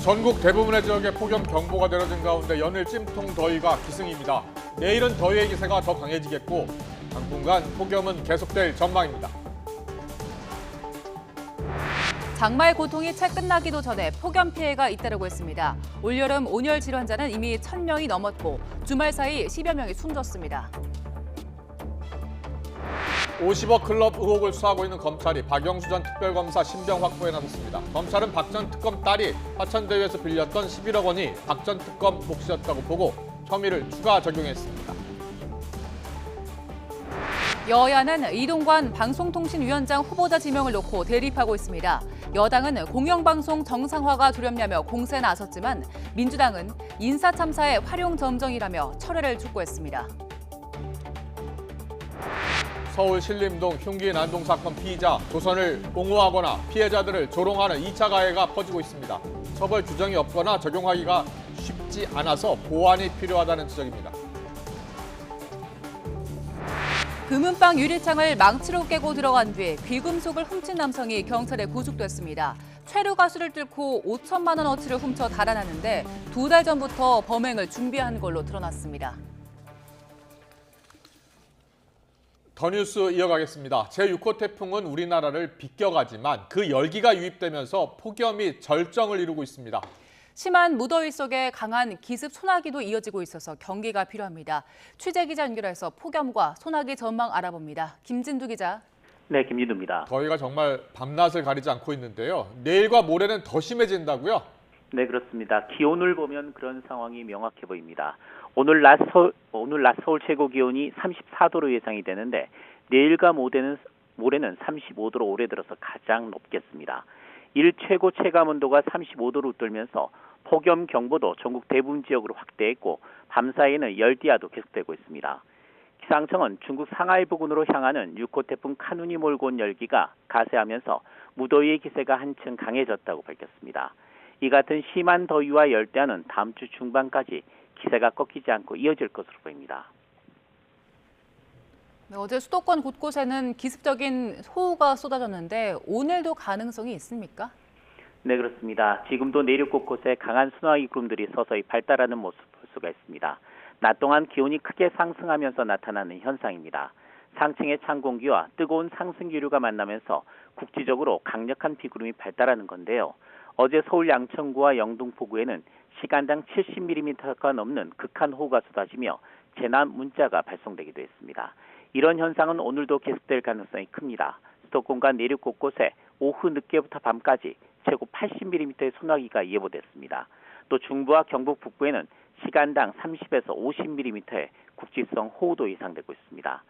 전국 대부분의 지역에 폭염 경보가 내려진 가운데 연일 찜통 더위가 기승입니다. 내일은 더위의 기세가 더 강해지겠고 당분간 폭염은 계속될 전망입니다. 장마의 고통이 채 끝나기도 전에 폭염 피해가 잇따르고 있습니다. 올여름 온열 질환자는 이미 1,000명이 넘었고 주말 사이 10여 명이 숨졌습니다. 50억 클럽 의혹을 수사하고 있는 검찰이 박영수 전 특별검사 신병 확보에 나섰습니다. 검찰은 박 전 특검 딸이 화천대유에서 빌렸던 11억 원이 박 전 특검 몫이었다고 보고 혐의를 추가 적용했습니다. 여야는 이동관 방송통신위원장 후보자 지명을 놓고 대립하고 있습니다. 여당은 공영방송 정상화가 두렵냐며 공세에 나섰지만 민주당은 인사참사의 활용점정이라며 철회를 촉구했습니다. 서울 신림동 흉기 난동 사건 피의자 조선을 옹호하거나 피해자들을 조롱하는 2차 가해가 퍼지고 있습니다. 처벌 규정이 없거나 적용하기가 쉽지 않아서 보완이 필요하다는 지적입니다. 금은방 유리창을 망치로 깨고 들어간 뒤 귀금속을 훔친 남성이 경찰에 구속됐습니다. 최루 가수를 뚫고 5천만 원어치를 훔쳐 달아났는데 2달 전부터 범행을 준비한 걸로 드러났습니다. 더 뉴스 이어가겠습니다. 제6호 태풍은 우리나라를 비껴가지만 그 열기가 유입되면서 폭염이 절정을 이루고 있습니다. 심한 무더위 속에 강한 기습 소나기도 이어지고 있어서 경계가 필요합니다. 취재기자 연결해서 폭염과 소나기 전망 알아봅니다. 김진두 기자. 네, 김진두입니다. 더위가 정말 밤낮을 가리지 않고 있는데요. 내일과 모레는 더 심해진다고요? 네, 그렇습니다. 기온을 보면 그런 상황이 명확해 보입니다. 오늘 낮 서울 최고 기온이 34도로 예상이 되는데 내일과 모레는 35도로 올해 들어서 가장 높겠습니다. 일 최고 체감 온도가 35도를 웃돌면서 폭염 경보도 전국 대부분 지역으로 확대했고 밤사이에는 열대야도 계속되고 있습니다. 기상청은 중국 상하이 부근으로 향하는 6호 태풍 카눈이 몰고 온 열기가 가세하면서 무더위의 기세가 한층 강해졌다고 밝혔습니다. 이 같은 심한 더위와 열대야는 다음 주 중반까지 기세가 꺾이지 않고 이어질 것으로 보입니다. 네, 어제 수도권 곳곳에는 기습적인 호우가 쏟아졌는데 오늘도 가능성이 있습니까? 네, 그렇습니다. 지금도 내륙 곳곳에 강한 소나기 구름들이 서서히 발달하는 모습 볼 수가 있습니다. 낮 동안 기온이 크게 상승하면서 나타나는 현상입니다. 상층의 찬 공기와 뜨거운 상승 기류가 만나면서 국지적으로 강력한 비구름이 발달하는 건데요. 어제 서울 양천구와 영등포구에는 시간당 70mm가 넘는 극한 호우가 쏟아지며 재난 문자가 발송되기도 했습니다. 이런 현상은 오늘도 계속될 가능성이 큽니다. 수도권과 내륙 곳곳에 오후 늦게부터 밤까지 최고 80mm의 소나기가 예보됐습니다. 또 중부와 경북 북부에는 시간당 30에서 50mm의 국지성 호우도 예상되고 있습니다.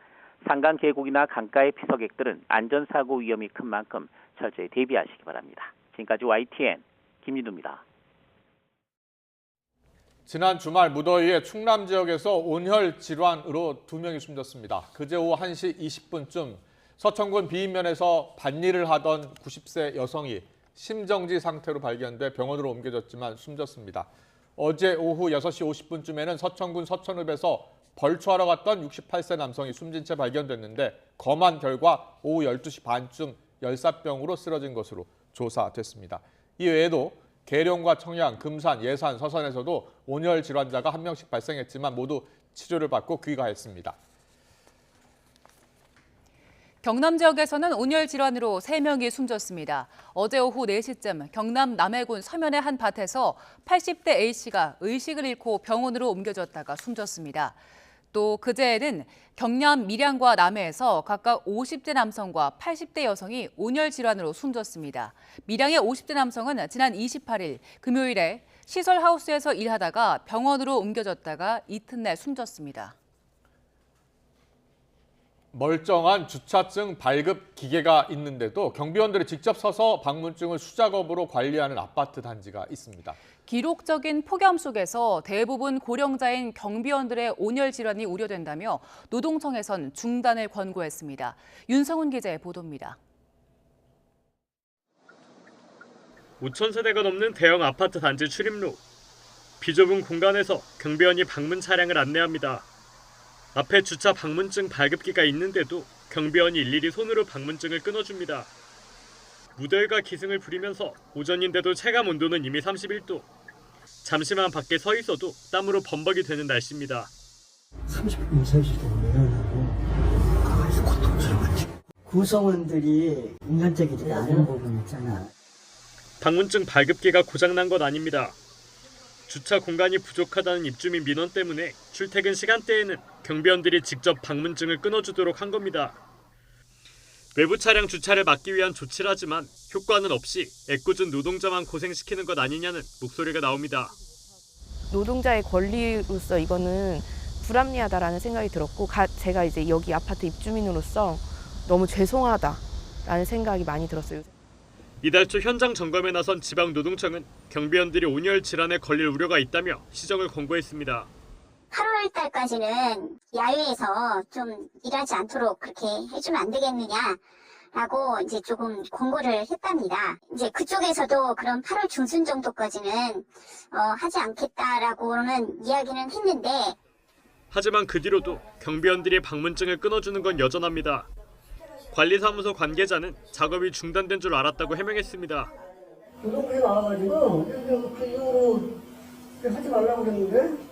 산간 계곡이나 강가의 피서객들은 안전사고 위험이 큰 만큼 철저히 대비하시기 바랍니다. 지금까지 YTN 김진두입니다. 지난 주말 무더위에 충남 지역에서 온열 질환으로 2명이 숨졌습니다. 그제 오후 1시 20분쯤 서천군 비인면에서 밭일을 하던 90세 여성이 심정지 상태로 발견돼 병원으로 옮겨졌지만 숨졌습니다. 어제 오후 6시 50분쯤에는 서천군 서천읍에서 벌초하러 갔던 68세 남성이 숨진 채 발견됐는데 검안 결과 오후 12시 반쯤 열사병으로 쓰러진 것으로 조사됐습니다. 이 외에도 계룡과 청양, 금산, 예산, 서산에서도 온열 질환자가 1명씩 발생했지만 모두 치료를 받고 귀가했습니다. 경남 지역에서는 온열 질환으로 3명이 숨졌습니다. 어제 오후 4시쯤 경남 남해군 서면의 한 밭에서 80대 A씨가 의식을 잃고 병원으로 옮겨졌다가 숨졌습니다. 또 그제에는 경남 밀양과 남해에서 각각 50대 남성과 80대 여성이 온열 질환으로 숨졌습니다. 밀양의 50대 남성은 지난 28일 금요일에 시설 하우스에서 일하다가 병원으로 옮겨졌다가 이튿날 숨졌습니다. 멀쩡한 주차증 발급 기계가 있는데도 경비원들이 직접 서서 방문증을 수작업으로 관리하는 아파트 단지가 있습니다. 기록적인 폭염 속에서 대부분 고령자인 경비원들의 온열 질환이 우려된다며 노동청에선 중단을 권고했습니다. 윤성훈 기자의 보도입니다. 5,000세대가 넘는 대형 아파트 단지 출입로. 비좁은 공간에서 경비원이 방문 차량을 안내합니다. 앞에 주차 방문증 발급기가 있는데도 경비원이 일일이 손으로 방문증을 끊어줍니다. 무더위가 기승을 부리면서 오전인데도 체감 온도는 이미 31도. 잠시만 밖에 서 있어도 땀으로 범벅이 되는 날씨입니다. 30분 이상씩 내려가고 가만히 고통스러웠지. 구성원들이 인간적이지 않은 부분 있잖아. 방문증 발급기가 고장난 건 아닙니다. 주차 공간이 부족하다는 입주민 민원 때문에 출퇴근 시간대에는 경비원들이 직접 방문증을 끊어주도록 한 겁니다. 외부 차량 주차를 막기 위한 조치라지만 효과는 없이 애꿎은 노동자만 고생시키는 것 아니냐는 목소리가 나옵니다. 노동자의 권리로서 이거는 불합리하다라는 생각이 들었고 제가 이제 여기 아파트 입주민으로서 너무 죄송하다라는 생각이 많이 들었어요. 이달 초 현장 점검에 나선 지방노동청은 경비원들이 온열 질환에 걸릴 우려가 있다며 시정을 권고했습니다. 8월 달까지는 야외에서 좀 일하지 않도록 그렇게 해주면 안 되겠느냐라고 이제 조금 권고를 했답니다. 이제 그쪽에서도 그럼 8월 중순 정도까지는 하지 않겠다라고는 이야기는 했는데 하지만 그 뒤로도 경비원들이 방문증을 끊어주는 건 여전합니다. 관리사무소 관계자는 작업이 중단된 줄 알았다고 해명했습니다. 노동부에 나와가지고 그 이후로 하지 말라고 그랬는데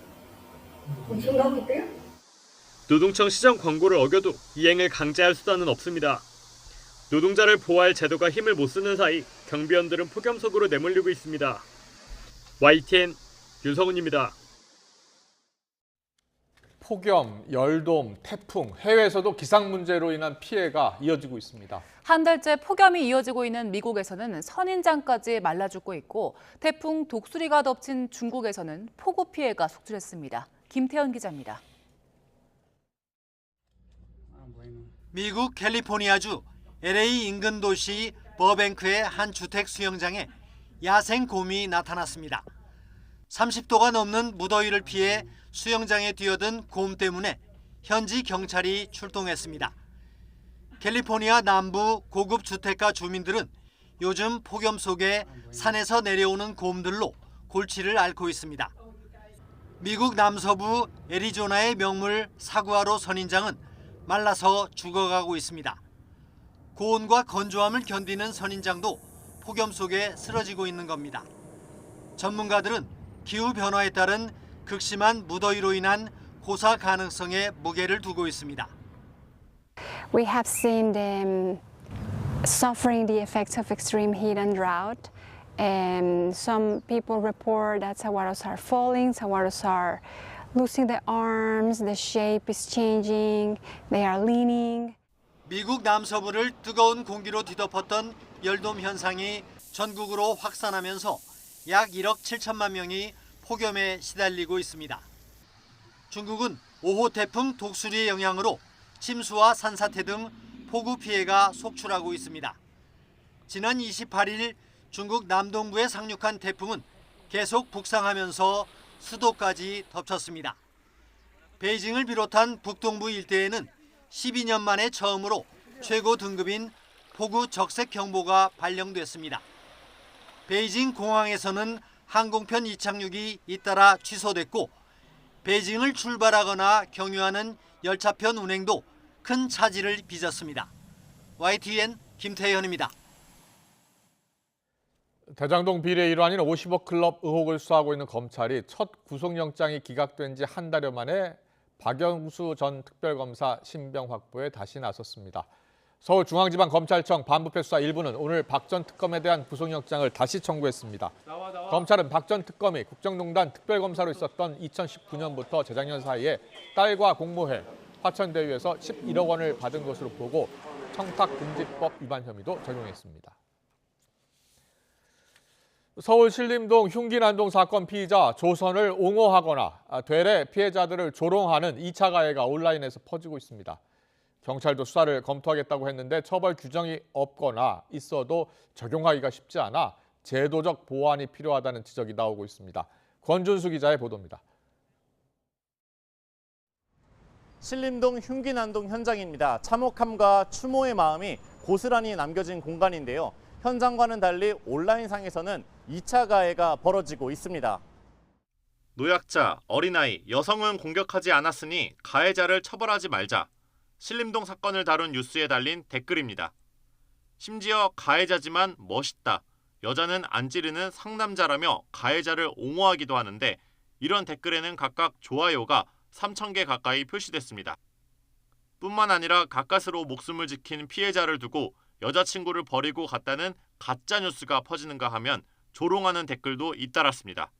지금 하고 있대요? 노동청 시정 권고를 어겨도 이행을 강제할 수단은 없습니다. 노동자를 보호할 제도가 힘을 못 쓰는 사이 경비원들은 폭염 속으로 내몰리고 있습니다. YTN 윤성훈입니다. 폭염, 열돔, 태풍, 해외에서도 기상 문제로 인한 피해가 이어지고 있습니다. 한 달째 폭염이 이어지고 있는 미국에서는 선인장까지 말라 죽고 있고 태풍 독수리가 덮친 중국에서는 폭우 피해가 속출했습니다. 김태현 기자입니다. 미국 캘리포니아주 LA 인근 도시 버뱅크의 한 주택 수영장에 야생 곰이 나타났습니다. 30도가 넘는 무더위를 피해 수영장에 뛰어든 곰 때문에 현지 경찰이 출동했습니다. 캘리포니아 남부 고급 주택가 주민들은 요즘 폭염 속에 산에서 내려오는 곰들로 골치를 앓고 있습니다. 미국 남서부 애리조나의 명물 사구아로 선인장은 말라서 죽어가고 있습니다. 고온과 건조함을 견디는 선인장도 폭염 속에 쓰러지고 있는 겁니다. 전문가들은 기후변화에 따른 극심한 무더위로 인한 고사 가능성에 무게를 두고 있습니다. We have seen them suffering the effects of extreme heat and drought. And some people report that saguaros are falling, saguaros are losing their arms, the shape is changing, they are leaning. 미국 남서부를 뜨거운 공기로 뒤덮었던 열돔 현상이 전국으로 확산하면서 약 1억 7천만 명이 폭염에 시달리고 있습니다. 중국은 5호 태풍 독수리의 영향으로 침수와 산사태 등 폭우 피해가 속출하고 있습니다. 지난 28일 중국 남동부에 상륙한 태풍은 계속 북상하면서 수도까지 덮쳤습니다. 베이징을 비롯한 북동부 일대에는 12년 만에 처음으로 최고 등급인 폭우 적색 경보가 발령됐습니다. 베이징 공항에서는 항공편 이착륙이 잇따라 취소됐고 베이징을 출발하거나 경유하는 열차편 운행도 큰 차질을 빚었습니다. YTN 김태현입니다. 대장동 비리의 일환인 50억 클럽 의혹을 수사하고 있는 검찰이 첫 구속영장이 기각된 지 한 달여 만에 박영수 전 특별검사 신병 확보에 다시 나섰습니다. 서울중앙지방검찰청 반부패 수사 1부는 오늘 박 전 특검에 대한 구속영장을 다시 청구했습니다. 검찰은 박 전 특검이 국정농단 특별검사로 있었던 2019년부터 재작년 사이에 딸과 공모해 화천대유에서 11억 원을 받은 것으로 보고 청탁금지법 위반 혐의도 적용했습니다. 서울 신림동 흉기난동 사건 피의자 조선을 옹호하거나 되레 피해자들을 조롱하는 2차 가해가 온라인에서 퍼지고 있습니다. 경찰도 수사를 검토하겠다고 했는데 처벌 규정이 없거나 있어도 적용하기가 쉽지 않아 제도적 보완이 필요하다는 지적이 나오고 있습니다. 권준수 기자의 보도입니다. 신림동 흉기난동 현장입니다. 참혹함과 추모의 마음이 고스란히 남겨진 공간인데요. 현장과는 달리 온라인상에서는 2차 가해가 벌어지고 있습니다. 노약자, 어린아이, 여성은 공격하지 않았으니 가해자를 처벌하지 말자. 신림동 사건을 다룬 뉴스에 달린 댓글입니다. 심지어 가해자지만 멋있다. 여자는 안 찌르는 상남자라며 가해자를 옹호하기도 하는데 이런 댓글에는 각각 좋아요가 3,000개 가까이 표시됐습니다. 뿐만 아니라 가까스로 목숨을 지킨 피해자를 두고 여자친구를 버리고 갔다는 가짜뉴스가 퍼지는가 하면 조롱하는 댓글도 잇따랐습니다.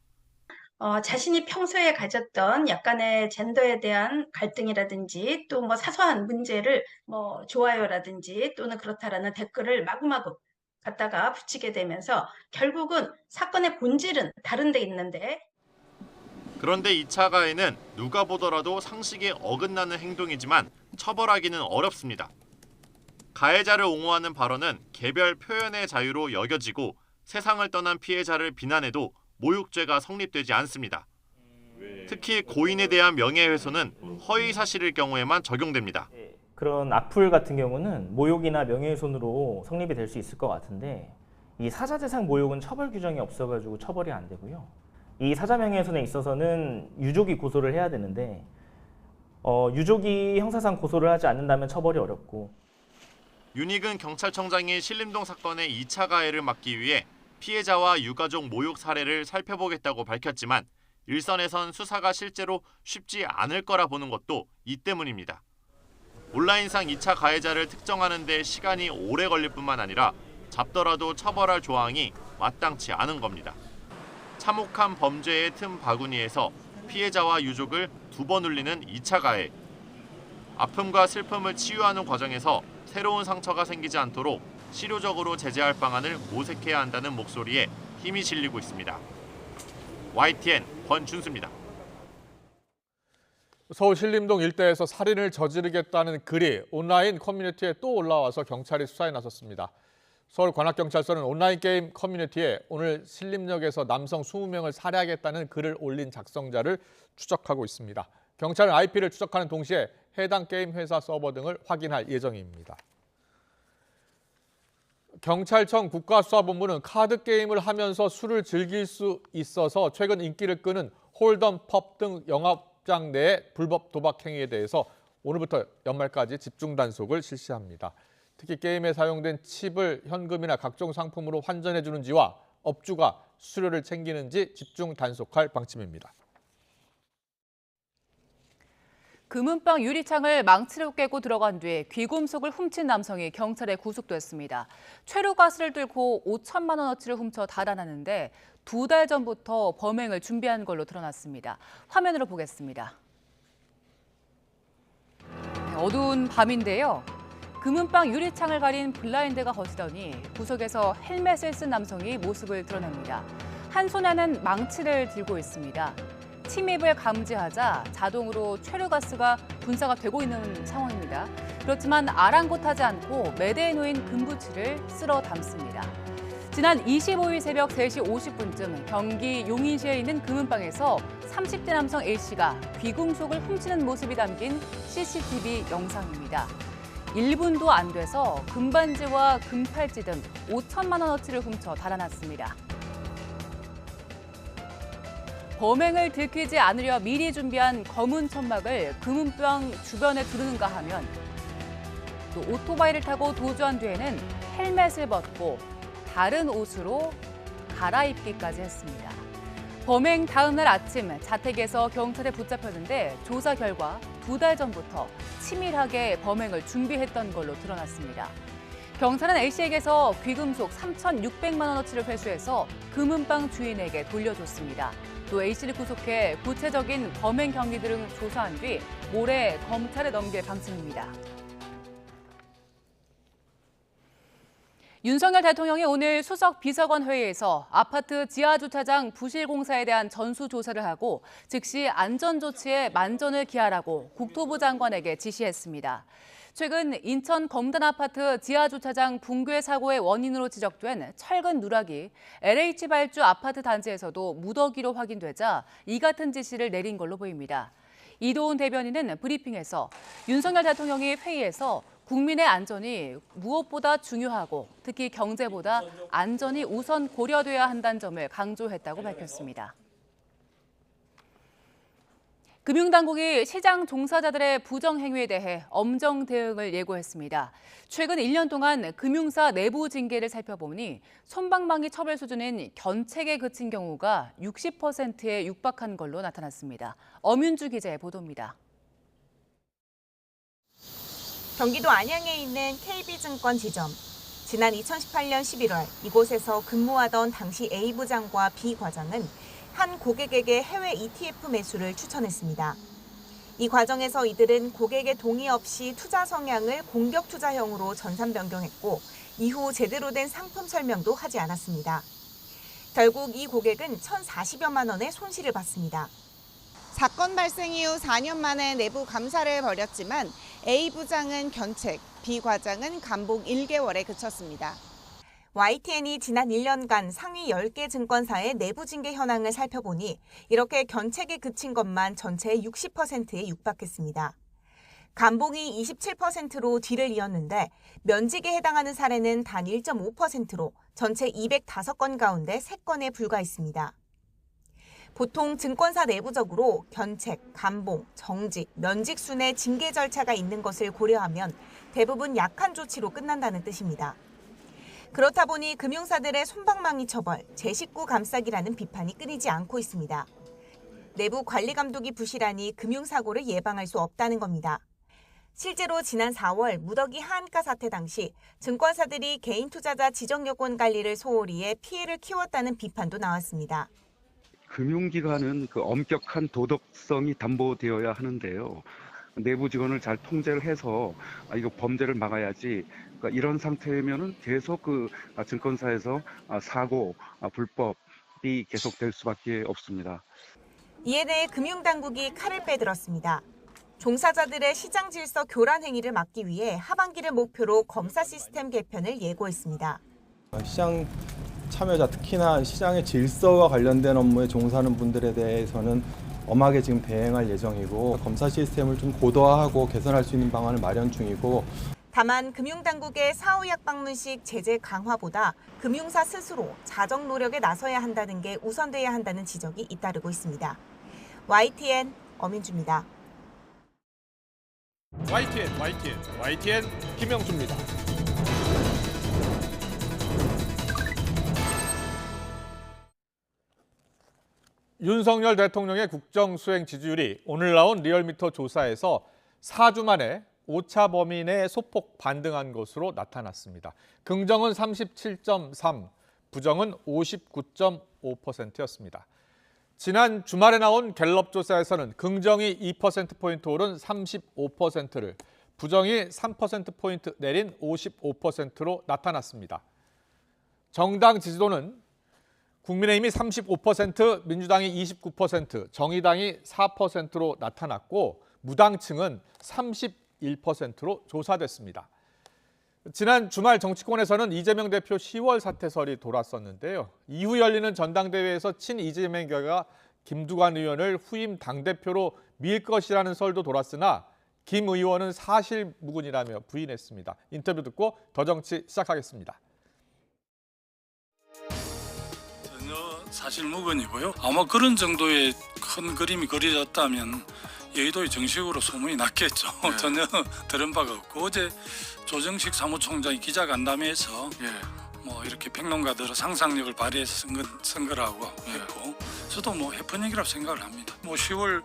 자신이 평소에 가졌던 약간의 젠더에 대한 갈등이라든지 또 뭐 사소한 문제를 뭐 좋아요라든지 또는 그렇다라는 댓글을 마구마구 갖다가 붙이게 되면서 결국은 사건의 본질은 다른 데 있는데 그런데 2차 가해는 누가 보더라도 상식에 어긋나는 행동이지만 처벌하기는 어렵습니다. 가해자를 옹호하는 발언은 개별 표현의 자유로 여겨지고 세상을 떠난 피해자를 비난해도 모욕죄가 성립되지 않습니다. 특히 고인에 대한 명예훼손은 허위 사실일 경우에만 적용됩니다. 그런 악플 같은 경우는 모욕이나 명예훼손으로 성립이 될 수 있을 것 같은데 이 사자대상 모욕은 처벌 규정이 없어가지고 처벌이 안 되고요. 이 사자명예훼손에 있어서는 유족이 고소를 해야 되는데 유족이 형사상 고소를 하지 않는다면 처벌이 어렵고 윤익은 경찰청장이 신림동 사건의 2차 가해를 막기 위해 피해자와 유가족 모욕 사례를 살펴보겠다고 밝혔지만 일선에선 수사가 실제로 쉽지 않을 거라 보는 것도 이 때문입니다. 온라인상 2차 가해자를 특정하는 데 시간이 오래 걸릴 뿐만 아니라 잡더라도 처벌할 조항이 마땅치 않은 겁니다. 참혹한 범죄의 틈 바구니에서 피해자와 유족을 2번 울리는 2차 가해. 아픔과 슬픔을 치유하는 과정에서 새로운 상처가 생기지 않도록 실효적으로 제재할 방안을 모색해야 한다는 목소리에 힘이 실리고 있습니다. YTN 권준수입니다. 서울 신림동 일대에서 살인을 저지르겠다는 글이 온라인 커뮤니티에 또 올라와서 경찰이 수사에 나섰습니다. 서울관악경찰서는 온라인 게임 커뮤니티에 오늘 신림역에서 남성 20명을 살해하겠다는 글을 올린 작성자를 추적하고 있습니다. 경찰은 IP를 추적하는 동시에 해당 게임 회사 서버 등을 확인할 예정입니다. 경찰청 국가수사본부는 카드 게임을 하면서 술을 즐길 수 있어서 최근 인기를 끄는 홀덤 펍 등 영업장 내의 불법 도박 행위에 대해서 오늘부터 연말까지 집중 단속을 실시합니다. 특히 게임에 사용된 칩을 현금이나 각종 상품으로 환전해주는지와 업주가 수수료를 챙기는지 집중 단속할 방침입니다. 금은방 유리창을 망치로 깨고 들어간 뒤 귀금속을 훔친 남성이 경찰에 구속됐습니다. 최루가스를 뚫고 5천만 원어치를 훔쳐 달아나는데 2달 전부터 범행을 준비한 걸로 드러났습니다. 화면으로 보겠습니다. 어두운 밤인데요. 금은방 유리창을 가린 블라인드가 거치더니 구석에서 헬멧을 쓴 남성이 모습을 드러냅니다. 한 손에는 망치를 들고 있습니다. 침입을 감지하자 자동으로 최루가스가 분사가 되고 있는 상황입니다. 그렇지만 아랑곳하지 않고 매대에 놓인 금부치를 쓸어 담습니다. 지난 25일 새벽 3시 50분쯤 경기 용인시에 있는 금은방에서 30대 남성 A씨가 귀금속을 훔치는 모습이 담긴 CCTV 영상입니다. 1분도 안 돼서 금반지와 금팔찌 등 5천만 원어치를 훔쳐 달아났습니다. 범행을 들키지 않으려 미리 준비한 검은 천막을 금은방 주변에 두르는가 하면 또 오토바이를 타고 도주한 뒤에는 헬멧을 벗고 다른 옷으로 갈아입기까지 했습니다. 범행 다음 날 아침 자택에서 경찰에 붙잡혔는데 조사 결과 2달 전부터 치밀하게 범행을 준비했던 걸로 드러났습니다. 경찰은 A씨에게서 귀금속 3,600만 원어치를 회수해서 금은방 주인에게 돌려줬습니다. 또 A씨를 구속해 구체적인 범행 경위 등을 조사한 뒤 모레 검찰에 넘길 방침입니다. 윤석열 대통령이 오늘 수석 비서관 회의에서 아파트 지하주차장 부실 공사에 대한 전수조사를 하고 즉시 안전조치에 만전을 기하라고 국토부 장관에게 지시했습니다. 최근 인천 검단 아파트 지하주차장 붕괴 사고의 원인으로 지적된 철근 누락이 LH 발주 아파트 단지에서도 무더기로 확인되자 이 같은 지시를 내린 걸로 보입니다. 이도훈 대변인은 브리핑에서 윤석열 대통령이 회의에서 국민의 안전이 무엇보다 중요하고 특히 경제보다 안전이 우선 고려돼야 한다는 점을 강조했다고 밝혔습니다. 금융당국이 시장 종사자들의 부정행위에 대해 엄정 대응을 예고했습니다. 최근 1년 동안 금융사 내부 징계를 살펴보니 솜방망이 처벌 수준인 견책에 그친 경우가 60%에 육박한 걸로 나타났습니다. 엄윤주 기자의 보도입니다. 경기도 안양에 있는 KB증권 지점. 지난 2018년 11월 이곳에서 근무하던 당시 A 부장과 B 과장은 한 고객에게 해외 ETF 매수를 추천했습니다. 이 과정에서 이들은 고객의 동의 없이 투자 성향을 공격 투자형으로 전산 변경했고 이후 제대로 된 상품 설명도 하지 않았습니다. 결국 이 고객은 1,040여만 원의 손실을 봤습니다. 사건 발생 이후 4년 만에 내부 감사를 벌였지만 A 부장은 견책, B 과장은 감복 1개월에 그쳤습니다. YTN이 지난 1년간 상위 10개 증권사의 내부 징계 현황을 살펴보니 이렇게 견책에 그친 것만 전체의 60%에 육박했습니다. 감봉이 27%로 뒤를 이었는데 면직에 해당하는 사례는 단 1.5%로 전체 205건 가운데 3건에 불과했습니다. 보통 증권사 내부적으로 견책, 감봉, 정직, 면직 순의 징계 절차가 있는 것을 고려하면 대부분 약한 조치로 끝난다는 뜻입니다. 그렇다 보니 금융사들의 솜방망이 처벌, 제 식구 감싸기라는 비판이 끊이지 않고 있습니다. 내부 관리 감독이 부실하니 금융사고를 예방할 수 없다는 겁니다. 실제로 지난 4월 무더기 하한가 사태 당시 증권사들이 개인 투자자 지정요건 관리를 소홀히 해 피해를 키웠다는 비판도 나왔습니다. 금융기관은 그 엄격한 도덕성이 담보되어야 하는데요. 내부 직원을 잘 통제를 해서 이거 범죄를 막아야지. 그러니까 이런 상태면은 계속 그 증권사에서 사고, 불법이 계속될 수밖에 없습니다. 이에 대해 금융당국이 칼을 빼들었습니다. 종사자들의 시장 질서 교란 행위를 막기 위해 하반기를 목표로 검사 시스템 개편을 예고했습니다. 시장 참여자, 특히나 시장의 질서와 관련된 업무에 종사하는 분들에 대해서는 엄하게 지금 대응할 예정이고 검사 시스템을 좀 고도화하고 개선할 수 있는 방안을 마련 중이고 다만 금융당국의 사후약 방문식 제재 강화보다 금융사 스스로 자정 노력에 나서야 한다는 게 우선돼야 한다는 지적이 잇따르고 있습니다. YTN 엄인주입니다. YTN 김영수입니다. 윤석열 대통령의 국정수행 지지율이 오늘 나온 리얼미터 조사에서 4주 만에 오차 범위 내 소폭 반등한 것으로 나타났습니다. 긍정은 37.3, 부정은 59.5%였습니다. 지난 주말에 나온 갤럽 조사에서는 긍정이 2%포인트 오른 35%를, 부정이 3%포인트 내린 55%로 나타났습니다. 정당 지지도는 국민의힘이 35%, 민주당이 29%, 정의당이 4%로 나타났고 무당층은 31%로 조사됐습니다. 지난 주말 정치권에서는 이재명 대표 10월 사퇴설이 돌았었는데요. 이후 열리는 전당대회에서 친 이재명계가 김두관 의원을 후임 당대표로 밀 것이라는 설도 돌았으나 김 의원은 사실무근이라며 부인했습니다. 인터뷰 듣고 더 정치 시작하겠습니다. 전혀 사실무근이고요. 아마 그런 정도의 큰 그림이 그려졌다면 여의도의 정식으로 소문이 났겠죠. 네. 전혀 들은 바가 없고 어제 조정식 사무총장이 기자간담회에서 뭐 이렇게 평론가들의 상상력을 발휘해서 쓴 거라고 했고 저도 뭐 해프닝이라고 생각을 합니다. 뭐 10월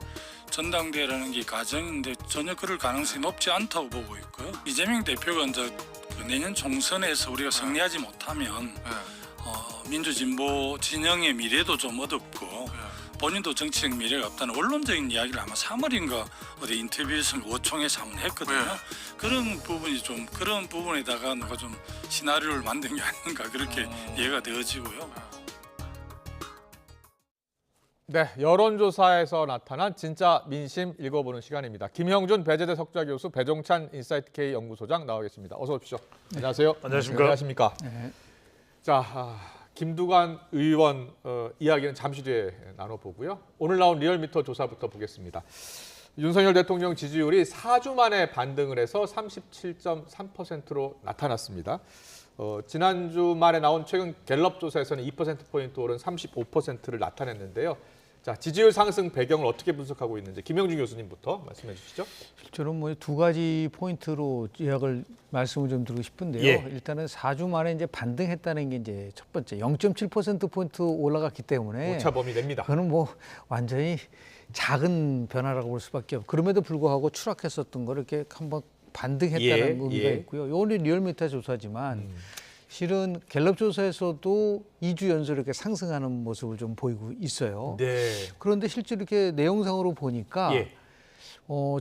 전당대회라는 게 가정인데 전혀 그럴 가능성이 높지 않다고 보고 있고요. 이재명 대표가 이제 내년 총선에서 우리가 승리하지 못하면 민주진보 진영의 미래도 좀 어둡고 본인도 정치적 미래가 없다는 원론적인 이야기를 아마 3월인가 어디 인터뷰에서 5총에서 한번 했거든요. 그런 부분이 좀 그런 부분에다가 누가 좀 시나리오를 만든 게 아닌가 그렇게 이해가 되어지고요. 네, 여론조사에서 나타난 진짜 민심 읽어보는 시간입니다. 김형준 배재대 석좌교수, 배종찬 인사이트K 연구소장 나와 계십니다. 어서 오십시오. 안녕하세요. 안녕하십니까. 네. 자, 김두관 의원 이야기는 잠시 뒤에 나눠보고요. 오늘 나온 리얼미터 조사부터 보겠습니다. 윤석열 대통령 지지율이 4주 만에 반등을 해서 37.3%로 나타났습니다. 지난주 말에 나온 최근 갤럽 조사에서는 2%포인트 오른 35%를 나타냈는데요. 자, 지지율 상승 배경을 어떻게 분석하고 있는지 김영준 교수님부터 말씀해 주시죠. 저는 뭐 두 가지 포인트로 요약을 말씀을 좀 드리고 싶은데요. 예. 일단은 4주 만에 이제 반등했다는 게 이제 첫 번째 0.7%포인트 올라갔기 때문에 오차 범위 냅니다. 그거는 뭐 완전히 작은 변화라고 볼 수밖에 없고 그럼에도 불구하고 추락했었던 거를 이렇게 한번 반등했다는 예, 의미가 예. 있고요. 요거는 리얼미터 조사지만 실은 갤럽 조사에서도 2주 연속 이렇게 상승하는 모습을 좀 보이고 있어요. 네. 그런데 실제 이렇게 내용상으로 보니까 예.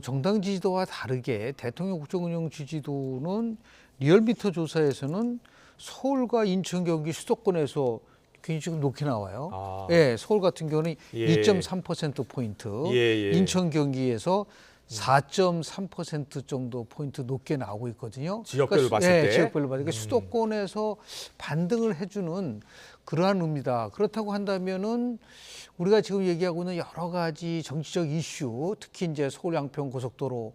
정당 지지도와 다르게 대통령 국정운영 지지도는 리얼미터 조사에서는 서울과 인천, 경기 수도권에서 굉장히 지금 높게 나와요. 예, 서울 같은 경우는 예. 2.3%포인트, 예. 인천, 경기에서 4.3% 정도 포인트 높게 나오고 있거든요. 지역별로 봤을 때. 지역별로 봤을 때 수도권에서 반등을 해주는 그러한 의미다. 그렇다고 한다면은 우리가 지금 얘기하고 있는 여러 가지 정치적 이슈, 특히 이제 서울 양평 고속도로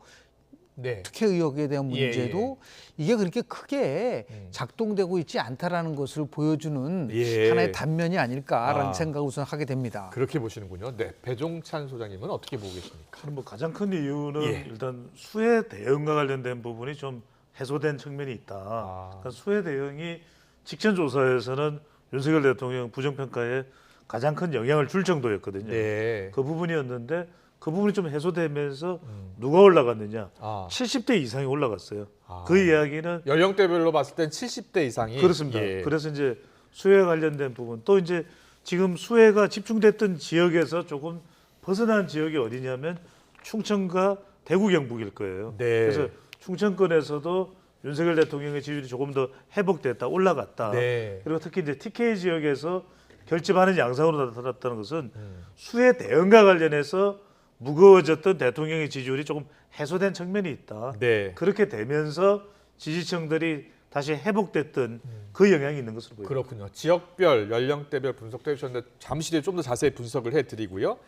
네. 특혜 의혹에 대한 예, 문제도 이게 그렇게 크게 작동되고 있지 않다라는 것을 보여주는 예. 하나의 단면이 아닐까라는 생각을 우선 하게 됩니다. 그렇게 보시는군요. 네, 배종찬 소장님은 어떻게 보고 계십니까? 그럼 뭐 가장 큰 이유는 예. 일단 수해 대응과 관련된 부분이 좀 해소된 측면이 있다. 그러니까 수해 대응이 직전 조사에서는 윤석열 대통령 부정평가에 가장 큰 영향을 줄 정도였거든요. 네. 그 부분이었는데 그 부분이 좀 해소되면서 누가 올라갔느냐? 70대 이상이 올라갔어요. 그 이야기는 연령대별로 봤을 땐 70대 이상이 그렇습니다. 예. 그래서 이제 수해 관련된 부분 또 이제 지금 수해가 집중됐던 지역에서 조금 벗어난 지역이 어디냐면 충청과 대구 경북일 거예요. 네. 그래서 충청권에서도 윤석열 대통령의 지지율이 조금 더 회복됐다, 올라갔다. 네. 그리고 특히 이제 TK 지역에서 결집하는 양상으로 나타났다는 것은 수해 대응과 관련해서 무거워졌던 대통령의 지지율이 조금 해소된 측면이 있다. 네. 그렇게 되면서 지지층들이 다시 회복됐던 그 영향이 있는 것으로 보입니다. 그렇군요. 지역별, 연령대별 분석도 해주셨는데 잠시 뒤에 좀 더 자세히 분석을 해드리고요.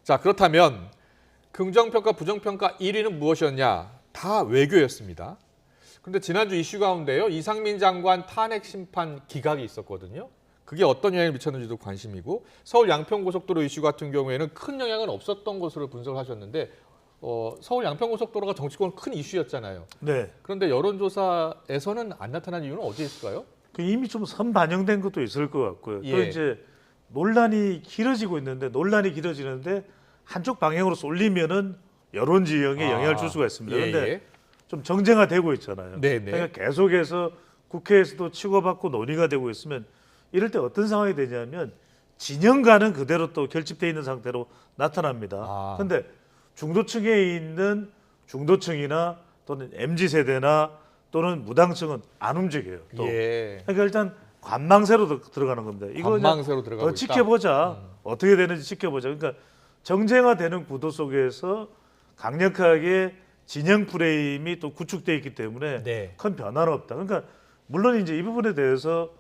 자, 그렇다면 긍정평가, 부정평가 1위는 무엇이었냐? 다 외교였습니다. 그런데 지난주 이슈 가운데요. 이상민 장관 탄핵 심판 기각이 있었거든요. 그게 어떤 영향을 미쳤는지도 관심이고 서울 양평고속도로 이슈 같은 경우에는 큰 영향은 없었던 것으로 분석을 하셨는데 서울 양평고속도로가 정치권 큰 이슈였잖아요. 네. 그런데 여론조사에서는 안 나타난 이유는 어디에 있을까요? 이미 좀 선 반영된 것도 있을 것 같고요. 또 예. 이제 논란이 길어지고 있는데 논란이 길어지는데 한쪽 방향으로 쏠리면은 여론 지형에 영향을 줄 수가 있습니다. 그런데 예. 좀 정쟁화되고 있잖아요. 네네. 그러니까 계속해서 국회에서도 치고받고 논의가 되고 있으면 이럴 때 어떤 상황이 되냐면 진영과는 그대로 또 결집돼 있는 상태로 나타납니다. 그런데 중도층에 있는 중도층이나 또는 MZ세대나 또는 무당층은 안 움직여요. 또. 예. 그러니까 일단 관망세로 들어가는 겁니다. 이거 관망세로 들어가고 있다. 지켜보자. 어떻게 되는지 지켜보자. 그러니까 정쟁화되는 구도 속에서 강력하게 진영 프레임이 또 구축돼 있기 때문에 네. 큰 변화는 없다. 그러니까 물론 이제 이 부분에 대해서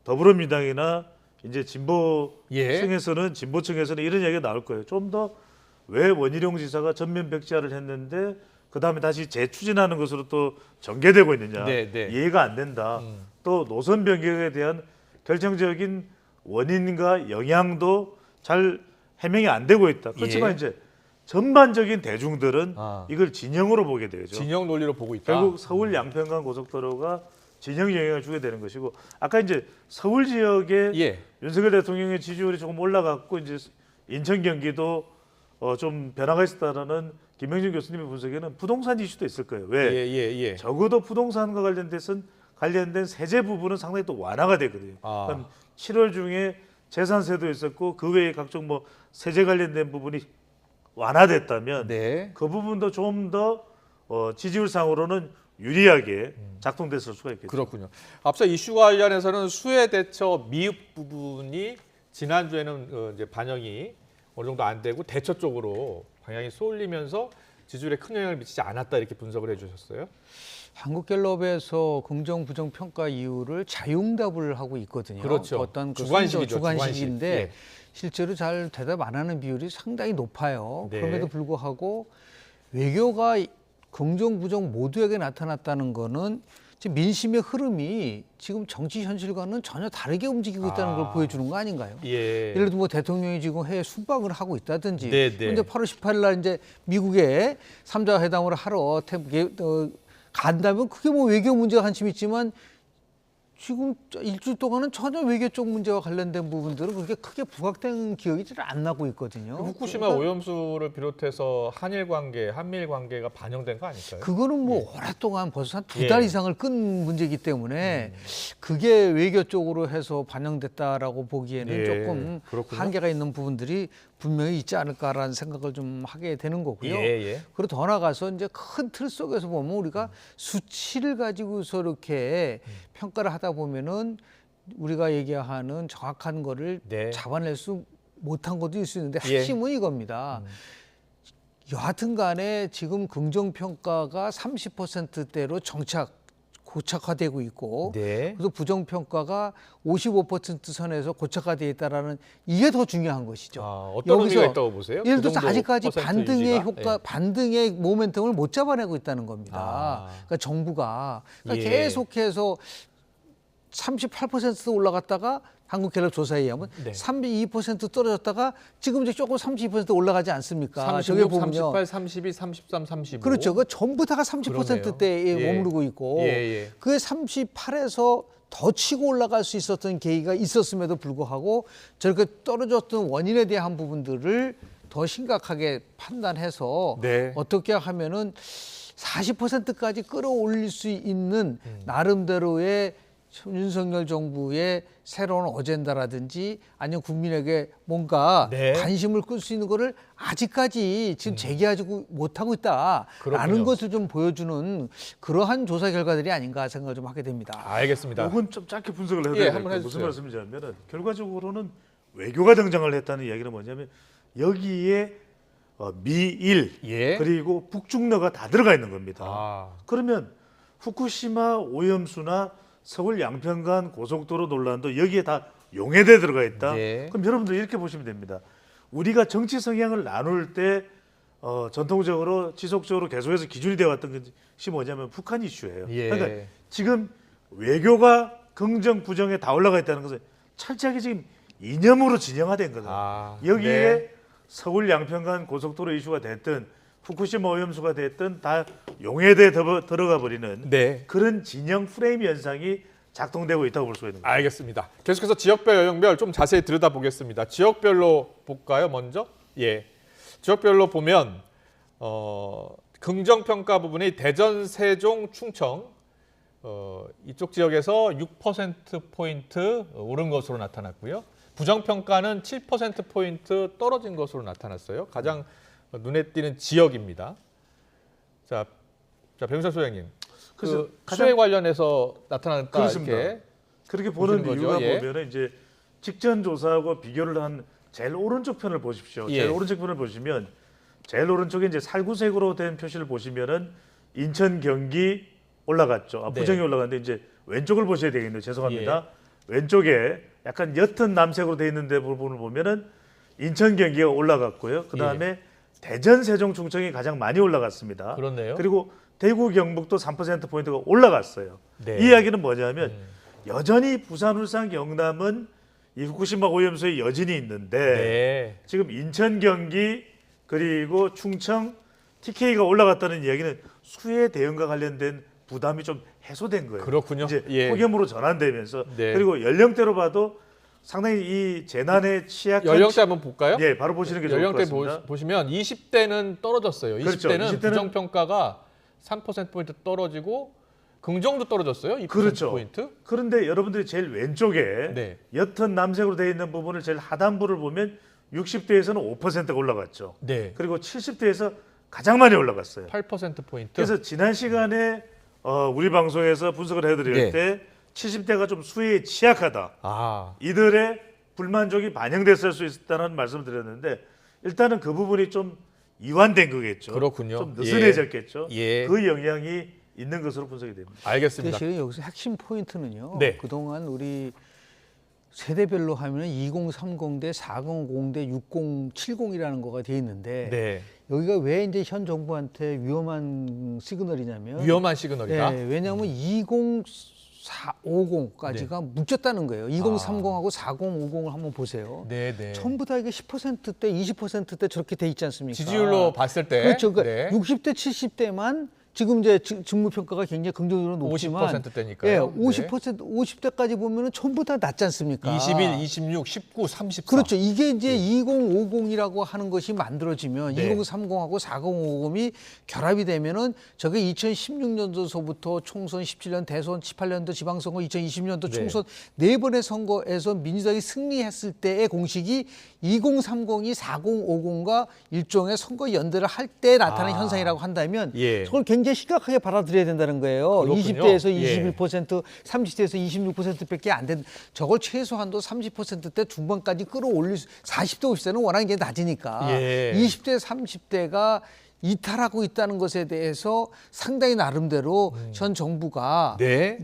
더불어민주당이나 이제 진보층에서는 진보층에서는 이런 얘기가 나올 거예요. 좀 더 왜 원희룡 지사가 전면 백지화를 했는데 그 다음에 다시 재추진하는 것으로 또 전개되고 있느냐. 네, 네. 이해가 안 된다. 또 노선 변경에 대한 결정적인 원인과 영향도 잘 해명이 안 되고 있다. 그렇지만 예. 이제 전반적인 대중들은 이걸 진영으로 보게 되죠. 진영 논리로 보고 있다. 결국 서울 양평간 고속도로가 진영 영향을 주게 되는 것이고 아까 이제 서울 지역에 예. 윤석열 대통령의 지지율이 조금 올라갔고 이제 인천 경기도 좀 변화가 있었다라는 김영준 교수님의 분석에는 부동산 이슈도 있을 거예요. 왜? 적어도 부동산과 관련된 세제 부분은 상당히 또 완화가 되거든요. 그럼 7월 중에 재산세도 있었고 그 외에 각종 뭐 세제 관련된 부분이 완화됐다면 그 부분도 좀 더 지지율상으로는 유리하게 작동됐을 수가 있겠죠. 그렇군요. 앞서 이슈 관련해서는 수해 대처 미흡 부분이 지난주에는 이제 반영이 어느 정도 안 되고 대처 쪽으로 방향이 쏠리면서 지지율에 큰 영향을 미치지 않았다 이렇게 분석을 해주셨어요. 한국갤럽에서 긍정 부정 평가 이유를 자유응답을 하고 있거든요. 그렇죠. 어떤 주관식이죠. 주관식인데 주관식. 예. 실제로 잘 대답 안 하는 비율이 상당히 높아요. 네. 그럼에도 불구하고 외교가 긍정 부정 모두에게 나타났다는 거는 지금 민심의 흐름이 지금 정치 현실과는 전혀 다르게 움직이고 있다는 걸 보여주는 거 아닌가요? 예. 예를 들어 뭐 대통령이 지금 해외 순방을 하고 있다든지, 네. 근데 8월 18일 날 이제 미국에 3자 회담을 하러 간다면 그게 뭐 외교 문제가 한심 있지만 지금 일주일 동안은 전혀 외교 쪽 문제와 관련된 부분들은 그렇게 크게 부각된 기억이 잘 안 나고 있거든요. 후쿠시마 오염수를 비롯해서 한일 관계, 한미일 관계가 반영된 거 아닐까요? 그거는 뭐 오랫동안 벌써 한 2달 이상을 끈 문제이기 때문에 그게 외교 쪽으로 해서 반영됐다라고 보기에는 조금 그렇군요. 한계가 있는 부분들이 분명히 있지 않을까라는 생각을 좀 하게 되는 거고요. 그리고 더 나아가서 이제 큰 틀 속에서 보면 우리가 수치를 가지고서 이렇게 평가를 하다 보면은 우리가 얘기하는 정확한 거를 잡아낼 수 못한 것도 있을 수 있는데 핵심은 이겁니다. 여하튼 간에 지금 긍정평가가 30%대로 고착화되고 있고 그래서 부정평가가 55% 선에서 고착화되어 있다는 이게 더 중요한 것이죠. 어떤 의미가 있다고 보세요? 예를 그 들어서 정도 아직까지 퍼센트 반등의 유지가? 효과, 반등의 모멘텀을 못 잡아내고 있다는 겁니다. 그러니까 정부가 계속해서 38% 올라갔다가 한국갤럽조사에 의하면 32% 떨어졌다가 지금 이제 조금 32% 올라가지 않습니까? 36, 38, 32, 33, 35. 그렇죠. 그 전부 다가 30%대에 머무르고 있고 그게 38에서 더 치고 올라갈 수 있었던 계기가 있었음에도 불구하고 저렇게 떨어졌던 원인에 대한 부분들을 더 심각하게 판단해서 어떻게 하면은 40%까지 끌어올릴 수 있는 나름대로의 윤석열 정부의 새로운 어젠다라든지 아니면 국민에게 뭔가 관심을 끌 수 있는 거를 아직까지 지금 제기하지 못하고 있다라는 것을 좀 보여주는 그러한 조사 결과들이 아닌가 생각을 좀 하게 됩니다. 알겠습니다. 이건 좀 짧게 분석을 해야 돼요. 한번 무슨 해주세요. 말씀이냐면 결과적으로는 외교가 등장을 했다는 이야기는 뭐냐면 여기에 미일 그리고 북중러가 다 들어가 있는 겁니다. 그러면 후쿠시마 오염수나 서울 양평간 고속도로 논란도 여기에 다 용해돼 들어가 있다. 그럼 여러분들 이렇게 보시면 됩니다. 우리가 정치 성향을 나눌 때 전통적으로 지속적으로 계속해서 기준이 되어 왔던 것이 뭐냐면 북한 이슈예요. 그러니까 지금 외교가 긍정 부정에 다 올라가 있다는 것은 철저하게 지금 이념으로 진영화된 거다. 여기에 서울 양평간 고속도로 이슈가 됐든 후쿠시마 오염수가 됐든 다 용해돼 들어가 버리는 그런 진영 프레임 현상이 작동되고 있다고 볼 수가 있는 거죠. 알겠습니다. 계속해서 지역별 영역별 좀 자세히 들여다보겠습니다. 지역별로 볼까요? 먼저 지역별로 보면 긍정평가 부분이 대전, 세종, 충청 이쪽 지역에서 6%포인트 오른 것으로 나타났고요. 부정평가는 7%포인트 떨어진 것으로 나타났어요. 가장 눈에 띄는 지역입니다. 자 변호사 소장님, 수해 관련해서 나타났다 그렇습니다. 이렇게 그렇게 보는 이유가 거죠? 보면은 이제 직전 조사하고 비교를 한 제일 오른쪽 편을 보십시오. 제일 오른쪽 편을 보시면 제일 오른쪽에 이제 살구색으로 된 표시를 보시면은 인천, 경기 올라갔죠. 부정이 올라갔는데 이제 왼쪽을 보셔야 되겠네요. 죄송합니다. 왼쪽에 약간 옅은 남색으로 돼 있는데 부분을 보면은 인천, 경기가 올라갔고요. 그 다음에 대전, 세종, 충청이 가장 많이 올라갔습니다. 그렇네요. 그리고 대구, 경북도 3%포인트가 올라갔어요. 이 이야기는 뭐냐면 여전히 부산, 울산, 경남은 이 후쿠시마 오염수의 여진이 있는데 지금 인천, 경기 그리고 충청, TK가 올라갔다는 이야기는 수해 대응과 관련된 부담이 좀 해소된 거예요. 그렇군요. 이제 폭염으로 전환되면서 그리고 연령대로 봐도 상당히 이 재난에 취약한 연령대 한번 볼까요? 바로 보시는 게 좋을 것 같습니다. 연령대 보시면 20대는 떨어졌어요. 20대는 부정평가가 3%포인트 떨어지고 긍정도 떨어졌어요. 2%포인트. 그런데 여러분들이 제일 왼쪽에 옅은 남색으로 되어 있는 부분을 제일 하단부를 보면 60대에서는 5%가 올라갔죠. 그리고 70대에서 가장 많이 올라갔어요. 8%포인트. 그래서 지난 시간에 우리 방송에서 분석을 해드릴 때 70대가 좀 수해에 취약하다. 이들의 불만족이 반영됐을 수 있다는 말씀을 드렸는데 일단은 그 부분이 좀 이완된 거겠죠. 그렇군요. 좀 느슨해졌겠죠. 그 영향이 있는 것으로 분석이 됩니다. 알겠습니다. 사실 여기서 핵심 포인트는요. 그동안 우리 세대별로 하면 2030 대 4050 대 6070이라는 거가 돼 있는데 네. 여기가 왜 이제 현 정부한테 위험한 시그널이냐면 위험한 시그널이다. 네, 왜냐하면 2050까지가 묻혔다는 거예요. 2030하고 4050을 한번 보세요. 네, 네. 전부 다 이게 10%대, 20%대 저렇게 돼 있지 않습니까? 지지율로 봤을 때. 그렇죠. 그러니까 네. 60대, 70대만 지금 이제 직무평가가 굉장히 긍정적으로 높지만 50%대니까요. 예, 50대까지 보면은 전부 다 낮지 않습니까? 21, 26, 19, 34. 그렇죠. 이게 이제 2050이라고 하는 것이 만들어지면 네. 2030하고 4050이 결합이 되면은 저게 2016년도서부터 총선 17년 대선 18년도 지방선거 2020년도 총선 네 번의 선거에서 민주당이 승리했을 때의 공식이 2030이 4050과 일종의 선거 연대를 할 때 나타나는 현상이라고 한다면 그걸 굉장히 심각하게 받아들여야 된다는 거예요. 그렇군요. 20대에서 21%, 30대에서 26%밖에 안 된 저걸 최소한도 30%대 중반까지 끌어올릴 40대, 50대는 워낙 이게 낮으니까 20대, 30대가 이탈하고 있다는 것에 대해서 상당히 나름대로 현 정부가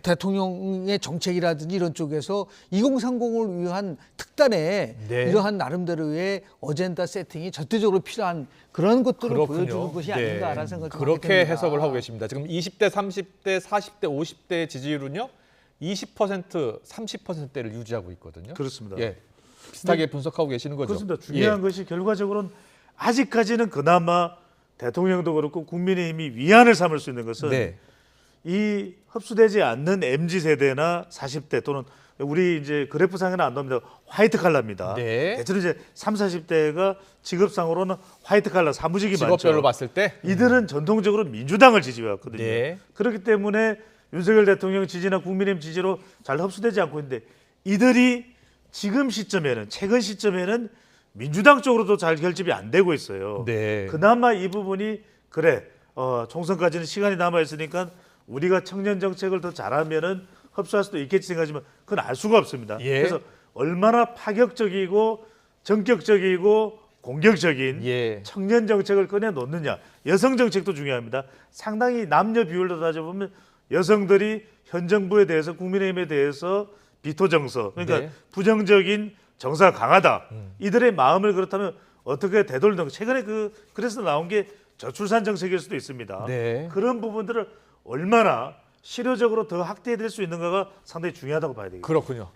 대통령의 정책이라든지 이런 쪽에서 2030을 위한 특단의 이러한 나름대로의 어젠다 세팅이 절대적으로 필요한 그런 것들을 보여주는 것이 아닌가라는 생각이 듭니다. 그렇게 해석을 하고 계십니다. 지금 20대, 30대, 40대, 50대 지지율은요. 20%, 30%대를 유지하고 있거든요. 그렇습니다. 예, 비슷하게 분석하고 계시는 거죠. 그렇습니다. 중요한 것이 결과적으로는 아직까지는 그나마 대통령도 그렇고 국민의힘이 위안을 삼을 수 있는 것은 이 흡수되지 않는 MZ세대나 40대 또는 우리 이제 그래프상에는 안 나옵니다. 화이트 칼라입니다. 대체로 이제 30, 40대가 직업상으로는 화이트 칼라 사무직이 많죠. 직업별로 봤을 때 이들은 전통적으로 민주당을 지지해왔거든요. 그렇기 때문에 윤석열 대통령 지지나 국민의힘 지지로 잘 흡수되지 않고 있는데 이들이 지금 시점에는 최근 시점에는 민주당 쪽으로도 잘 결집이 안 되고 있어요. 그나마 이 부분이 총선까지는 시간이 남아 있으니까 우리가 청년 정책을 더 잘하면은 흡수할 수도 있겠지 생각하지만 그건 알 수가 없습니다. 그래서 얼마나 파격적이고 전격적이고 공격적인 청년 정책을 꺼내 놓느냐. 여성 정책도 중요합니다. 상당히 남녀 비율로 따져보면 여성들이 현 정부에 대해서 국민의힘에 대해서 비토 정서 그러니까 부정적인 정서가 강하다. 이들의 마음을 그렇다면 어떻게 되돌리는 최근에 그래서 나온 게 저출산 정책일 수도 있습니다. 그런 부분들을 얼마나 실효적으로 더 확대해낼 수 있는가가 상당히 중요하다고 봐야 되겠습니다. 그렇군요.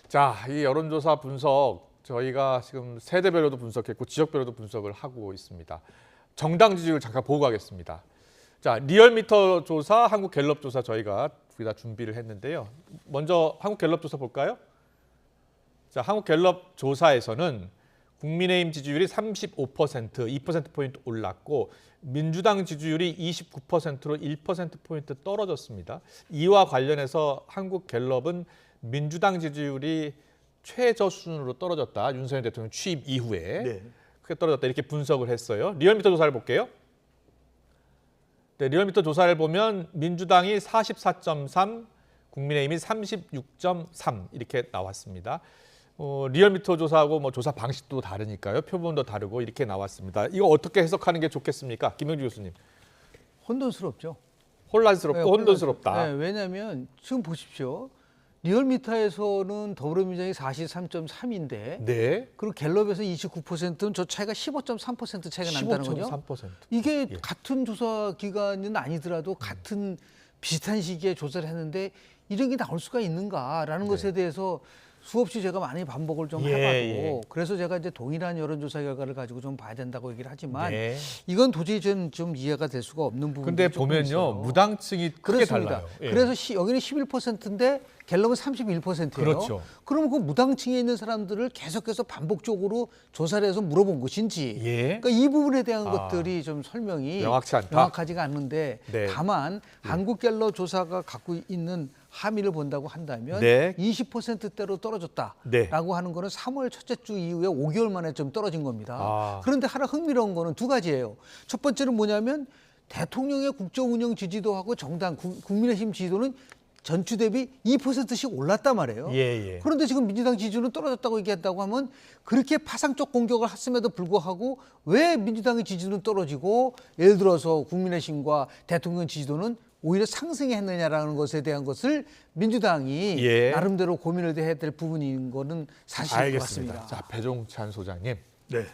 자, 이 여론조사 분석 저희가 지금 세대별로도 분석했고 지역별로도 분석을 하고 있습니다. 정당 지지율 잠깐 보고 가겠습니다. 자, 리얼미터 조사, 한국갤럽 조사 저희가 다 준비를 했는데요. 먼저 한국갤럽 조사 볼까요? 자, 한국갤럽 조사에서는 국민의힘 지지율이 35%, 2%포인트 올랐고 민주당 지지율이 29%로 1%포인트 떨어졌습니다. 이와 관련해서 한국갤럽은 민주당 지지율이 최저수준으로 떨어졌다. 윤석열 대통령 취임 이후에 크게 떨어졌다. 이렇게 분석을 했어요. 리얼미터 조사를 볼게요. 리얼미터 조사를 보면 민주당이 44.3, 국민의힘이 36.3 이렇게 나왔습니다. 리얼미터 조사하고 조사 방식도 다르니까요. 표본도 다르고 이렇게 나왔습니다. 이거 어떻게 해석하는 게 좋겠습니까? 김영주 교수님. 혼돈스럽죠. 혼란스럽고 혼돈스럽다. 왜냐하면 지금 보십시오. 리얼미터에서는 더불어민주당이 43.3인데 그리고 갤럽에서 29%는 저 차이가 15.3% 차이가 난다는 거죠. 15.3%. 이게 같은 조사 기간은 아니더라도 같은 비슷한 시기에 조사를 했는데 이런 게 나올 수가 있는가라는 것에 대해서 수없이 제가 많이 반복을 좀 해봤고 그래서 제가 이제 동일한 여론조사 결과를 가지고 좀 봐야 된다고 얘기를 하지만 이건 도저히 좀 이해가 될 수가 없는 부분이 근데 보면요 있어요. 무당층이 크게 달라요. 그래서 여기는 11%인데 갤럽은 31%예요. 그렇죠. 그럼 그 무당층에 있는 사람들을 계속해서 반복적으로 조사를 해서 물어본 것인지 그러니까 이 부분에 대한 것들이 좀 설명이 명확하지가 않는데 다만 한국갤럽 조사가 갖고 있는 함의를 본다고 한다면 20%대로 떨어졌다라고 하는 거는 3월 첫째 주 이후에 5개월 만에 좀 떨어진 겁니다. 그런데 하나 흥미로운 거는 두 가지예요. 첫 번째는 뭐냐면 대통령의 국정운영 지지도하고 정당 국민의힘 지지도는 전주 대비 2%씩 올랐단 말이에요. 그런데 지금 민주당 지지율은 떨어졌다고 얘기했다고 하면 그렇게 파상적 공격을 했음에도 불구하고 왜 민주당의 지지율은 떨어지고 예를 들어서 국민의힘과 대통령 지지도는 오히려 상승했느냐라는 것에 대한 것을 민주당이 예. 나름대로 고민을 해야 될 부분인 거는 사실인 것 같습니다. 자, 배종찬 소장님. 네.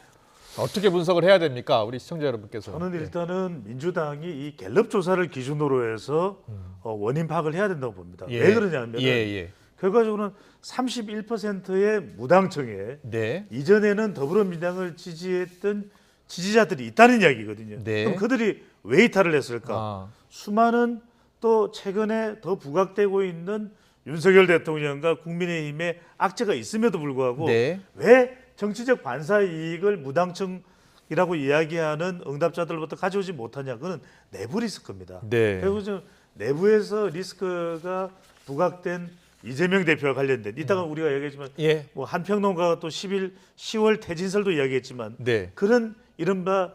어떻게 분석을 해야 됩니까? 우리 시청자 여러분께서. 저는 일단은 민주당이 이 갤럽 조사를 기준으로 해서 원인 파악을 해야 된다고 봅니다. 예. 왜 그러냐면 예. 결과적으로는 31%의 무당층에 네. 이전에는 더불어민주당을 지지했던 지지자들이 있다는 이야기거든요. 네. 그럼 그들이 왜 이탈을 했을까? 수많은 또 최근에 더 부각되고 있는 윤석열 대통령과 국민의힘의 악재가 있음에도 불구하고 네. 왜 정치적 반사 이익을 무당층이라고 이야기하는 응답자들로부터 가져오지 못하냐? 그건 내부 리스크입니다. 네. 결국 내부에서 리스크가 부각된 이재명 대표와 관련된 이따가 우리가 얘기했지만 예. 뭐 한평론가가 또 10월 퇴진설도 이야기했지만 네. 그런 이른바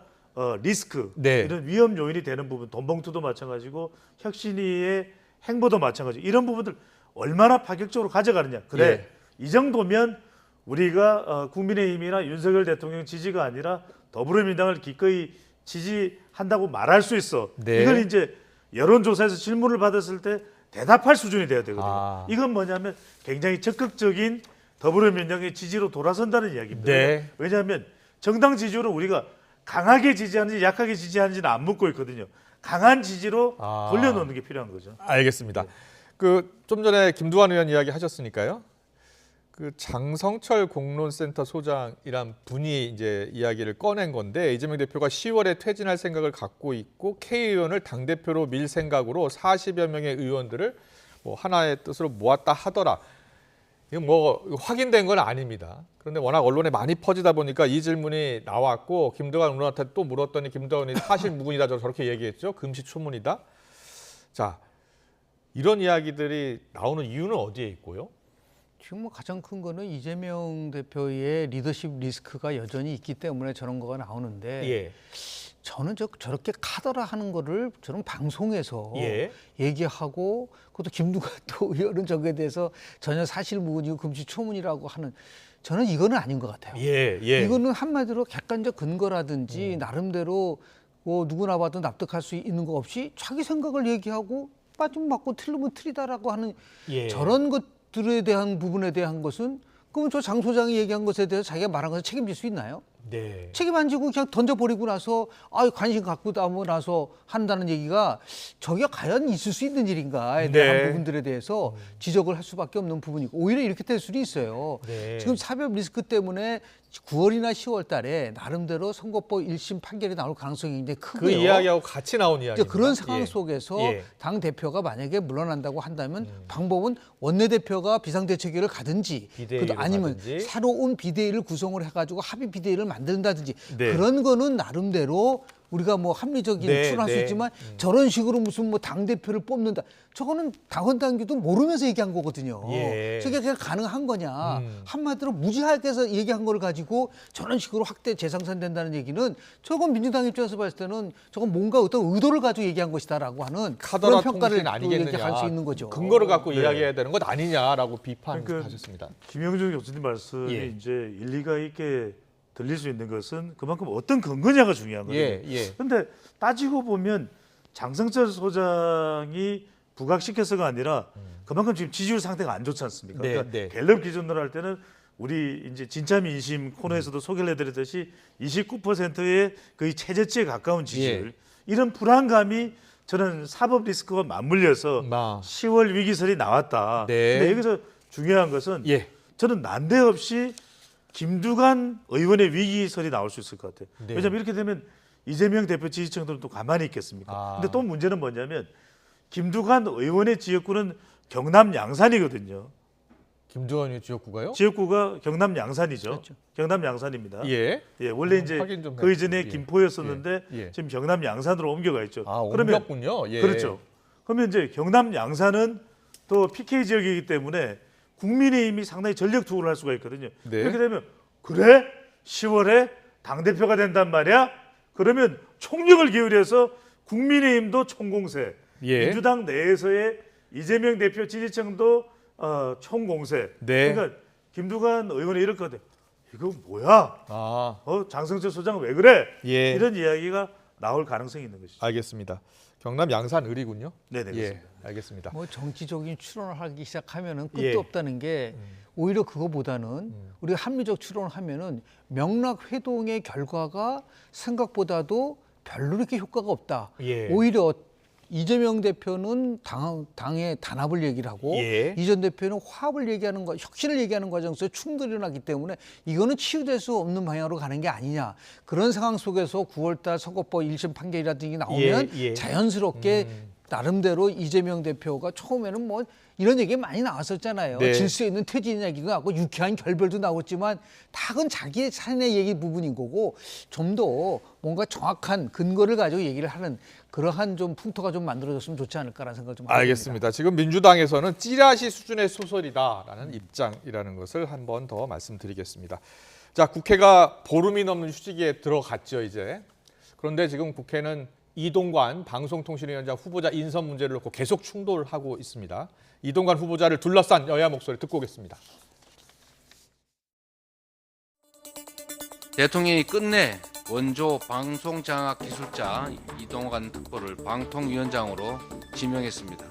리스크 네. 이런 위험 요인이 되는 부분 돈봉투도 마찬가지고 혁신위의 행보도 마찬가지 이런 부분들 얼마나 파격적으로 가져가느냐. 그래 이 정도면 우리가 국민의힘이나 윤석열 대통령 지지가 아니라 더불어민주당을 기꺼이 지지한다고 말할 수 있어. 네. 이걸 이제 여론조사에서 질문을 받았을 때 대답할 수준이 돼야 되거든요. 이건 뭐냐면 굉장히 적극적인 더불어민주당의 지지로 돌아선다는 이야기입니다. 네. 왜냐하면 정당 지지율은 우리가 강하게 지지하는지 약하게 지지하는지는 안 묻고 있거든요. 강한 지지로 돌려놓는 게 필요한 거죠. 알겠습니다. 그 좀 전에 김두관 의원 이야기 하셨으니까요. 그 장성철 공론센터 소장이란 분이 이제 이야기를 꺼낸 건데 이재명 대표가 10월에 퇴진할 생각을 갖고 있고 K 의원을 당 대표로 밀 생각으로 40여 명의 의원들을 뭐 하나의 뜻으로 모았다 하더라. 이건 뭐 확인된 건 아닙니다. 그런데 워낙 언론에 많이 퍼지다 보니까 이 질문이 나왔고 김두관 의원한테 또 물었더니 김두관 의원이 사실 무근이다 저렇게 얘기했죠. 금시초문이다. 자, 이런 이야기들이 나오는 이유는 어디에 있고요? 지금 뭐 가장 큰 거는 이재명 대표의 리더십 리스크가 여전히 있기 때문에 저런 거가 나오는데 예. 저는 저렇게 카더라 하는 거를 저는 방송에서 예. 얘기하고 그것도 김두관 또 의원은 저거에 대해서 전혀 사실무근이고 금시초문이라고 하는 저는 이거는 아닌 것 같아요. 예. 이거는 한마디로 객관적 근거라든지 나름대로 뭐 누구나 봐도 납득할 수 있는 거 없이 자기 생각을 얘기하고 빠지면 맞고 틀리면 틀리다라고 하는 저런 것들에 대한 부분에 대한 것은 그러면 저 장 소장이 얘기한 것에 대해서 자기가 말한 것을 책임질 수 있나요? 네. 책임 안 지고 그냥 던져버리고 나서 관심 갖고 나서 한다는 얘기가 저게 과연 있을 수 있는 일인가에 대한 부분들에 대해서 지적을 할 수밖에 없는 부분이고 오히려 이렇게 될 수도 있어요. 지금 사법 리스크 때문에 9월이나 10월 달에 나름대로 선거법 1심 판결이 나올 가능성이 굉장히 크고요. 그 이야기하고 같이 나온 이야기입니다. 그런 상황 속에서 당 대표가 만약에 물러난다고 한다면 방법은 원내대표가 비상대책위를 가든지 아니면 새로운 비대위를 구성을 해가지고 합의 비대위를 만든다든지 그런 거는 나름대로 우리가 뭐 합리적인 추론할 수 있지만 저런 식으로 무슨 뭐 당대표를 뽑는다. 저거는 당헌 당규도 모르면서 얘기한 거거든요. 저게 그냥 가능한 거냐. 한마디로 무지하게 해서 얘기한 걸 가지고 저런 식으로 확대 재상산된다는 얘기는 저건 민주당 입장에서 봤을 때는 저건 뭔가 어떤 의도를 가지고 얘기한 것이다라고 하는 그런 평가를 얘기할 수 있는 거죠. 근거를 갖고 이야기해야 되는 것 아니냐라고 비판하셨습니다. 김영준 교수님 말씀이 이제 일리가 있게 들릴 수 있는 것은 그만큼 어떤 근거냐가 중요한 거예요. 그런데 따지고 보면 장성철 소장이 부각시켜서가 아니라 그만큼 지금 지지율 상태가 안 좋지 않습니까? 그러니까 갤럽 기준으로 할 때는 우리 이제 진짜 민심 코너에서도 소개를 해드렸듯이 29%의 거의 최저치에 가까운 지지율 이런 불안감이 저는 사법 리스크와 맞물려서 10월 위기설이 나왔다. 근데 여기서 중요한 것은 저는 난데없이 김두관 의원의 위기설이 나올 수 있을 것 같아요. 왜냐하면 이렇게 되면 이재명 대표 지지층들은 또 가만히 있겠습니까? 근데 또 문제는 뭐냐면 김두관 의원의 지역구는 경남 양산이거든요. 김두관의 지역구가요? 지역구가 경남 양산이죠. 경남 양산입니다. 원래 이제 그 이전에 김포였었는데 지금 경남 양산으로 옮겨가 있죠. 옮겼군요. 그렇죠. 그러면 이제 경남 양산은 또 PK 지역이기 때문에 국민의힘이 상당히 전력 투구를 할 수가 있거든요. 그렇게 되면 그래? 10월에 당대표가 된단 말이야? 그러면 총력을 기울여서 국민의힘도 총공세, 민주당 내에서의 이재명 대표 지지층도 총공세. 그러니까 김두관 의원이 이럴 것 같아요. 이거 뭐야? 장성철 소장 왜 그래? 이런 이야기가 나올 가능성이 있는 것이죠. 알겠습니다. 경남 양산 을이군요. 네, 네, 그렇습니다. 예, 알겠습니다. 뭐 정치적인 추론을 하기 시작하면은 끝도 예. 없다는 게 오히려 그거보다는 우리가 합리적 추론을 하면은 명락 회동의 결과가 생각보다도 별로 그렇게 효과가 없다. 예. 오히려 이재명 대표는 당의 단합을 얘기를 하고 예. 이 전 대표는 화합을 얘기하는 거, 혁신을 얘기하는 과정에서 충돌이 일어나기 때문에 이거는 치유될 수 없는 방향으로 가는 게 아니냐. 그런 상황 속에서 9월달 선거법 1심 판결이라든지 나오면 예, 예. 자연스럽게 나름대로 이재명 대표가 처음에는 뭐 이런 얘기 많이 나왔었잖아요. 네. 질서 있는 퇴진 얘기도 나오고 유쾌한 결별도 나왔지만 다 그건 자기의 사내 얘기 부분인 거고 좀 더 뭔가 정확한 근거를 가지고 얘기를 하는 그러한 좀 풍토가 좀 만들어졌으면 좋지 않을까라는 생각을 좀 합니다. 알겠습니다. 지금 민주당에서는 찌라시 수준의 소설이다라는 입장이라는 것을 한 번 더 말씀드리겠습니다. 자, 국회가 보름이 넘는 휴직기에 들어갔죠, 이제. 그런데 지금 국회는 이동관 방송통신위원장 후보자 인선 문제를 놓고 계속 충돌하고 있습니다. 이동관 후보자를 둘러싼 여야 목소리 듣고 오겠습니다. 대통령이 끝내 원조 방송장악기술자 이동관 특보를 방통위원장으로 지명했습니다.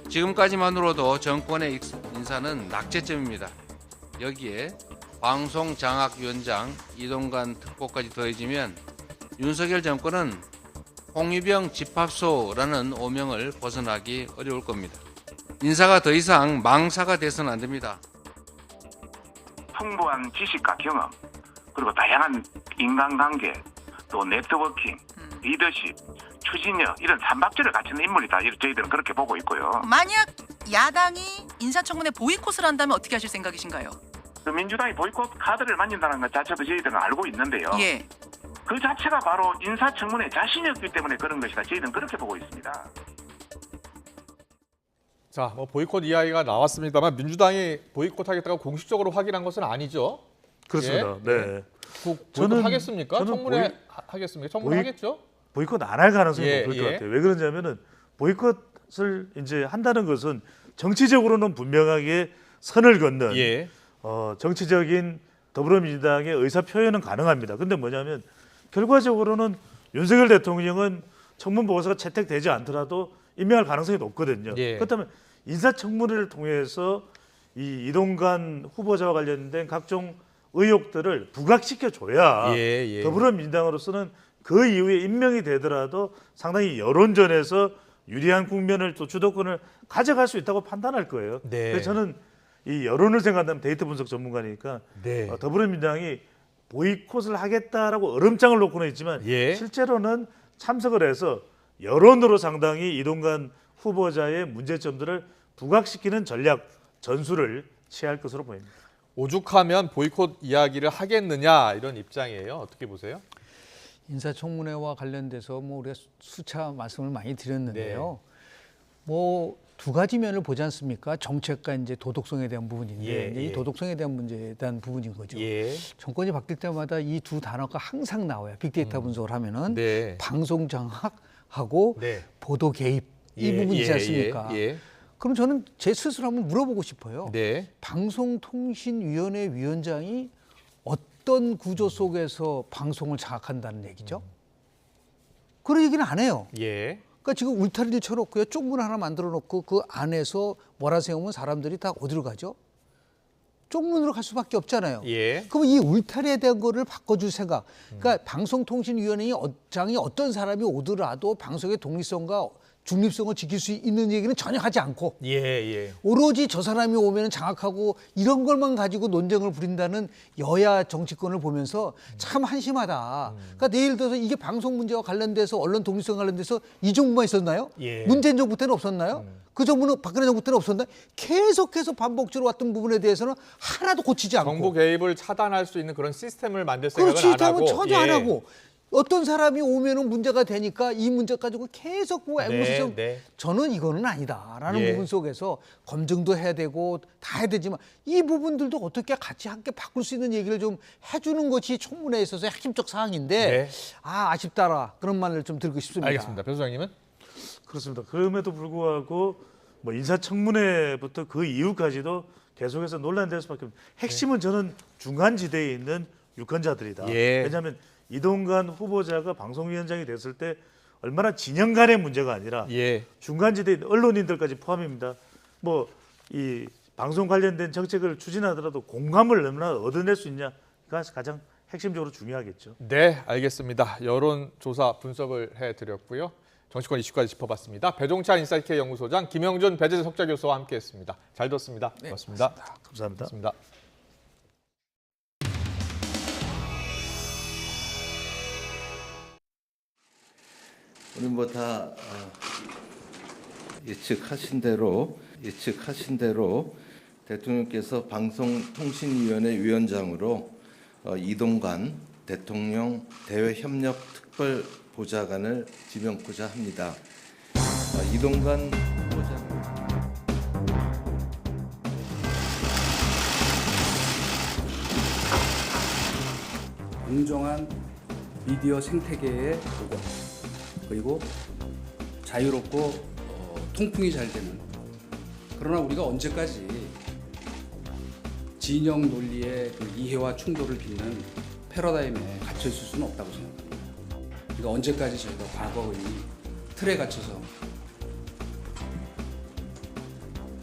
지금까지만으로도 정권의 인사는 낙제점입니다. 여기에 방송장악위원장 이동관 특보까지 더해지면 윤석열 정권은 홍위병 집합소라는 오명을 벗어나기 어려울 겁니다. 인사가 더 이상 망사가 돼서는 안 됩니다. 풍부한 지식과 경험, 그리고 다양한 인간관계, 또 네트워킹, 리더십, 추진력 이런 삼박자를 갖춘 인물이다. 저희들은 그렇게 보고 있고요. 만약 야당이 인사청문회 보이콧을 한다면 어떻게 하실 생각이신가요? 그 민주당이 보이콧 카드를 만진다는 것 자체도 저희들은 알고 있는데요. 예. 그 자체가 바로 인사청문회에 자신이 없기 때문에 그런 것이다. 저희들은 그렇게 보고 있습니다. 자, 뭐 보이콧 이야기가 나왔습니다만 민주당이 보이콧하겠다고 공식적으로 확인한 것은 아니죠. 그렇습니다. 예? 네. 보이콧 하겠습니까? 청문회 하겠습니까? 청문회 하겠죠? 보이콧 안 할 가능성이 예, 높을 것 예. 같아요. 왜 그러냐면은 보이콧을 이제 한다는 것은 정치적으로는 분명하게 선을 긋는 예. 정치적인 더불어민주당의 의사 표현은 가능합니다. 근데 뭐냐면 결과적으로는 윤석열 대통령은 청문 보고서가 채택되지 않더라도 임명할 가능성이 높거든요. 예. 그렇다면 인사청문회를 통해서 이 이동관 후보자와 관련된 각종 의혹들을 부각시켜 줘야 예. 더불어민주당으로서는 그 이후에 임명이 되더라도 상당히 여론전에서 유리한 국면을 또 주도권을 가져갈 수 있다고 판단할 거예요. 네. 그래서 저는 이 여론을 생각한다면 데이터 분석 전문가니까 네. 더불어민주당이 보이콧을 하겠다라고 얼음장을 놓고는 있지만 예. 실제로는 참석을 해서 여론으로 상당히 이동관 후보자의 문제점들을 부각시키는 전략 전술을 취할 것으로 보입니다. 오죽하면 보이콧 이야기를 하겠느냐 이런 입장이에요. 어떻게 보세요? 인사청문회와 관련돼서 뭐 우리가 수차 말씀을 많이 드렸는데요. 뭐 두 가지 면을 보지 않습니까? 정책과 이제 도덕성에 대한 부분인데 예, 이제 이 예. 도덕성에 대한 문제에 대한 부분인 거죠. 예. 정권이 바뀔 때마다 이 두 단어가 항상 나와요. 빅데이터 분석을 하면은 네. 방송 장악하고 네. 보도 개입 이 예, 부분이지 예, 않습니까? 예. 그럼 저는 제 스스로 한번 물어보고 싶어요. 네. 방송통신위원회 위원장이 어떤 구조 속에서 방송을 장악한다는 얘기죠? 그런 얘기는 안 해요. 예. 그러니까 지금 울타리를 쳐놓고요. 쪽문 하나 만들어 놓고 그 안에서 몰아세우면 사람들이 다 어디로 가죠? 쪽문으로 갈 수밖에 없잖아요. 예. 그럼 이 울타리에 대한 거를 바꿔줄 생각. 그러니까 방송통신위원회장이 어떤 사람이 오더라도 방송의 독립성과 중립성을 지킬 수 있는 얘기는 전혀 하지 않고 예. 오로지 저 사람이 오면 장악하고 이런 것만 가지고 논쟁을 부린다는 여야 정치권을 보면서 참 한심하다. 그러니까 예를 들어서 이게 방송 문제와 관련돼서 언론 독립성 관련돼서 이 정부만 있었나요? 예. 문재인 정부 때는 없었나요? 그 정부는 박근혜 정부 때는 없었나요? 계속해서 반복적으로 왔던 부분에 대해서는 하나도 고치지 않고 정보 개입을 차단할 수 있는 그런 시스템을 만들 생각을 그렇지, 안 하고 전혀 안 하고 어떤 사람이 오면은 문제가 되니까 이 문제 가지고 계속 뭐 앵무새처럼 저는 이거는 아니다라는 예. 부분 속에서 검증도 해야 되고 다 해야 되지만 이 부분들도 어떻게 같이 함께 바꿀 수 있는 얘기를 좀 해주는 것이 청문회에 있어서 핵심적 사항인데 아쉽다라 그런 말을 좀 드리고 싶습니다. 알겠습니다. 변 소장님은? 그렇습니다. 그럼에도 불구하고 뭐 인사청문회부터 그 이후까지도 계속해서 논란될 수밖에 없습니다. 핵심은 저는 중간 지대에 있는 유권자들이다. 예. 왜냐하면 이동관 후보자가 방송위원장이 됐을 때 얼마나 진영 간의 문제가 아니라 예. 중간지대 언론인들까지 포함입니다. 뭐 이 방송 관련된 정책을 추진하더라도 공감을 얼마나 얻어낼 수 있냐가 가장 핵심적으로 중요하겠죠. 네, 알겠습니다. 여론조사 분석을 해드렸고요. 정치권 이슈까지 짚어봤습니다. 배종찬 인사이트K 연구소장, 김영준 배재재 석좌교수와 함께했습니다. 잘 들었습니다. 고맙습니다. 감사합니다. 고맙습니다. 우리 뭐 다 예측하신 대로 대통령께서 방송통신위원회 위원장으로 이동관 대통령 대외협력특별보좌관을 지명코자 합니다. 이동관 후보자. 공정한 미디어 생태계의 보건, 그리고 자유롭고 통풍이 잘 되는, 그러나 우리가 언제까지 진영 논리의 그 이해와 충돌을 빚는 패러다임에 갇혀 있을 수는 없다고 생각합니다. 그러니까 언제까지 저희가 과거의 틀에 갇혀서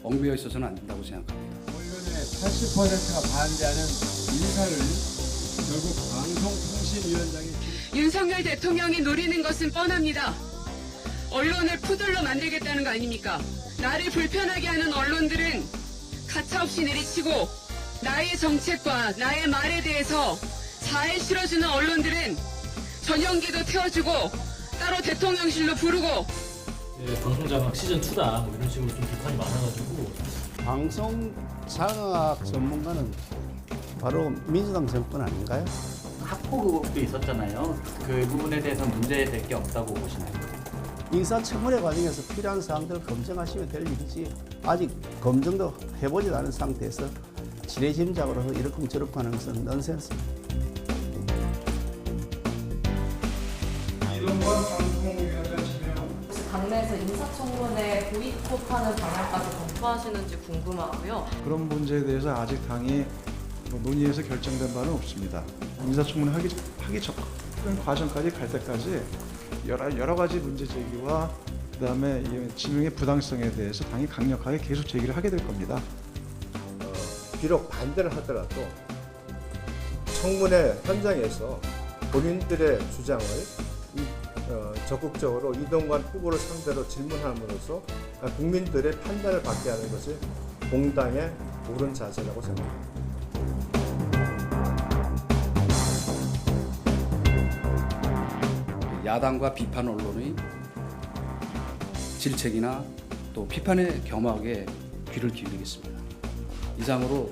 얽매여 있어서는 안 된다고 생각합니다. 언론의 80%가 반대하는 인사를 결국 방송통신위원장이 윤석열 대통령이 노리는 것은 뻔합니다. 언론을 푸들로 만들겠다는 거 아닙니까? 나를 불편하게 하는 언론들은 가차없이 내리치고 나의 정책과 나의 말에 대해서 잘 실어주는 언론들은 전용기도 태워주고 따로 대통령실로 부르고 방송장악 시즌2다 뭐 이런 식으로 좀 비판이 많아가지고 방송장악 전문가는 바로 민주당 정권 아닌가요? 학폭 의혹도 있었잖아요. 그 부분에 대해서 문제될 게 없다고 보시나요? 인사청문회 과정에서 필요한 사항들을 검증하시면 될 일이지, 아직 검증도 해보지 않은 상태에서 지레짐작으로 이렇게 저렇게 하는 것은 넌센스입니다. 이동관 방송위원장 지명. 당내에서 인사청문회 보이콧하는 방향까지 검토하시는지 궁금하고요. 그런 문제에 대해서 아직 당이 논의해서 결정된 바는 없습니다. 인사청문회 하기 전 과정까지 갈 때까지 여러 가지 문제 제기와 그다음에 지명의 부당성에 대해서 당이 강력하게 계속 제기를 하게 될 겁니다. 비록 반대를 하더라도 청문회 현장에서 본인들의 주장을 적극적으로 이동관 후보를 상대로 질문함으로써 국민들의 판단을 받게 하는 것이 공당의 옳은 자세라고 생각합니다. 야당과 비판 언론의 질책이나 또 비판에 겸하게 귀를 기울이겠습니다. 이상으로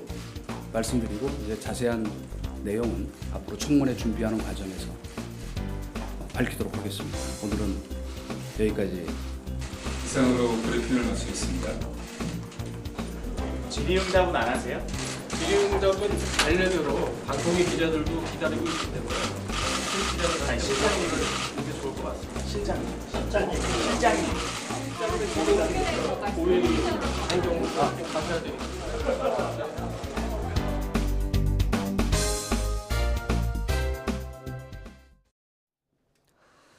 말씀드리고 이제 자세한 내용은 앞으로 청문회 준비하는 과정에서 밝히도록 하겠습니다. 오늘은 여기까지. 이상으로 브리핑을 마치겠습니다. 질의응답은 안 하세요? 질의응답은 관례대로 방송의 기자들도 기다리고 있기 때문에 아니, 실장님을 이게 좋을 것 같습니다. 실장님. 오해를 행동을 다 하셔야 되니까.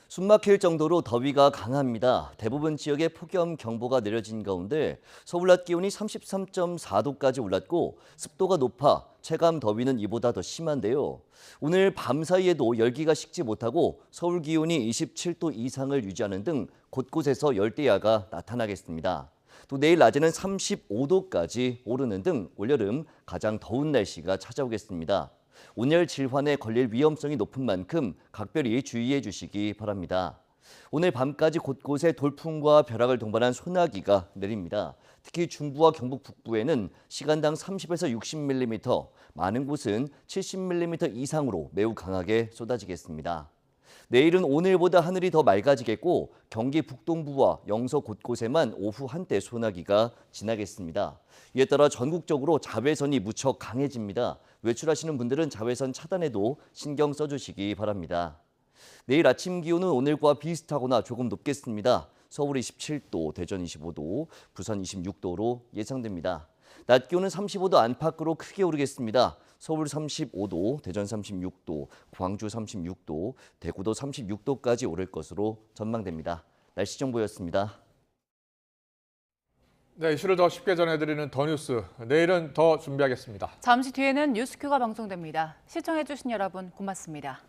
숨막힐 정도로 더위가 강합니다. 대부분 지역에 폭염경보가 내려진 가운데 서울 낮 기온이 33.4도까지 올랐고 습도가 높아 체감 더위는 이보다 더 심한데요. 오늘 밤 사이에도 열기가 식지 못하고 서울 기온이 27도 이상을 유지하는 등 곳곳에서 열대야가 나타나겠습니다. 또 내일 낮에는 35도까지 오르는 등 올여름 가장 더운 날씨가 찾아오겠습니다. 온열 질환에 걸릴 위험성이 높은 만큼 각별히 주의해 주시기 바랍니다. 오늘 밤까지 곳곳에 돌풍과 벼락을 동반한 소나기가 내립니다. 특히 중부와 경북 북부에는 시간당 30에서 60mm, 많은 곳은 70mm 이상으로 매우 강하게 쏟아지겠습니다. 내일은 오늘보다 하늘이 더 맑아지겠고 경기 북동부와 영서 곳곳에만 오후 한때 소나기가 지나겠습니다. 이에 따라 전국적으로 자외선이 무척 강해집니다. 외출하시는 분들은 자외선 차단에도 신경 써주시기 바랍니다. 내일 아침 기온은 오늘과 비슷하거나 조금 높겠습니다. 서울 27도, 대전 25도, 부산 26도로 예상됩니다. 낮 기온은 35도 안팎으로 크게 오르겠습니다. 서울 35도, 대전 36도, 광주 36도, 대구도 36도까지 오를 것으로 전망됩니다. 날씨 정보였습니다. 네, 이슈를 더 쉽게 전해드리는 더 뉴스. 내일은 더 준비하겠습니다. 잠시 뒤에는 뉴스큐가 방송됩니다. 시청해주신 여러분 고맙습니다.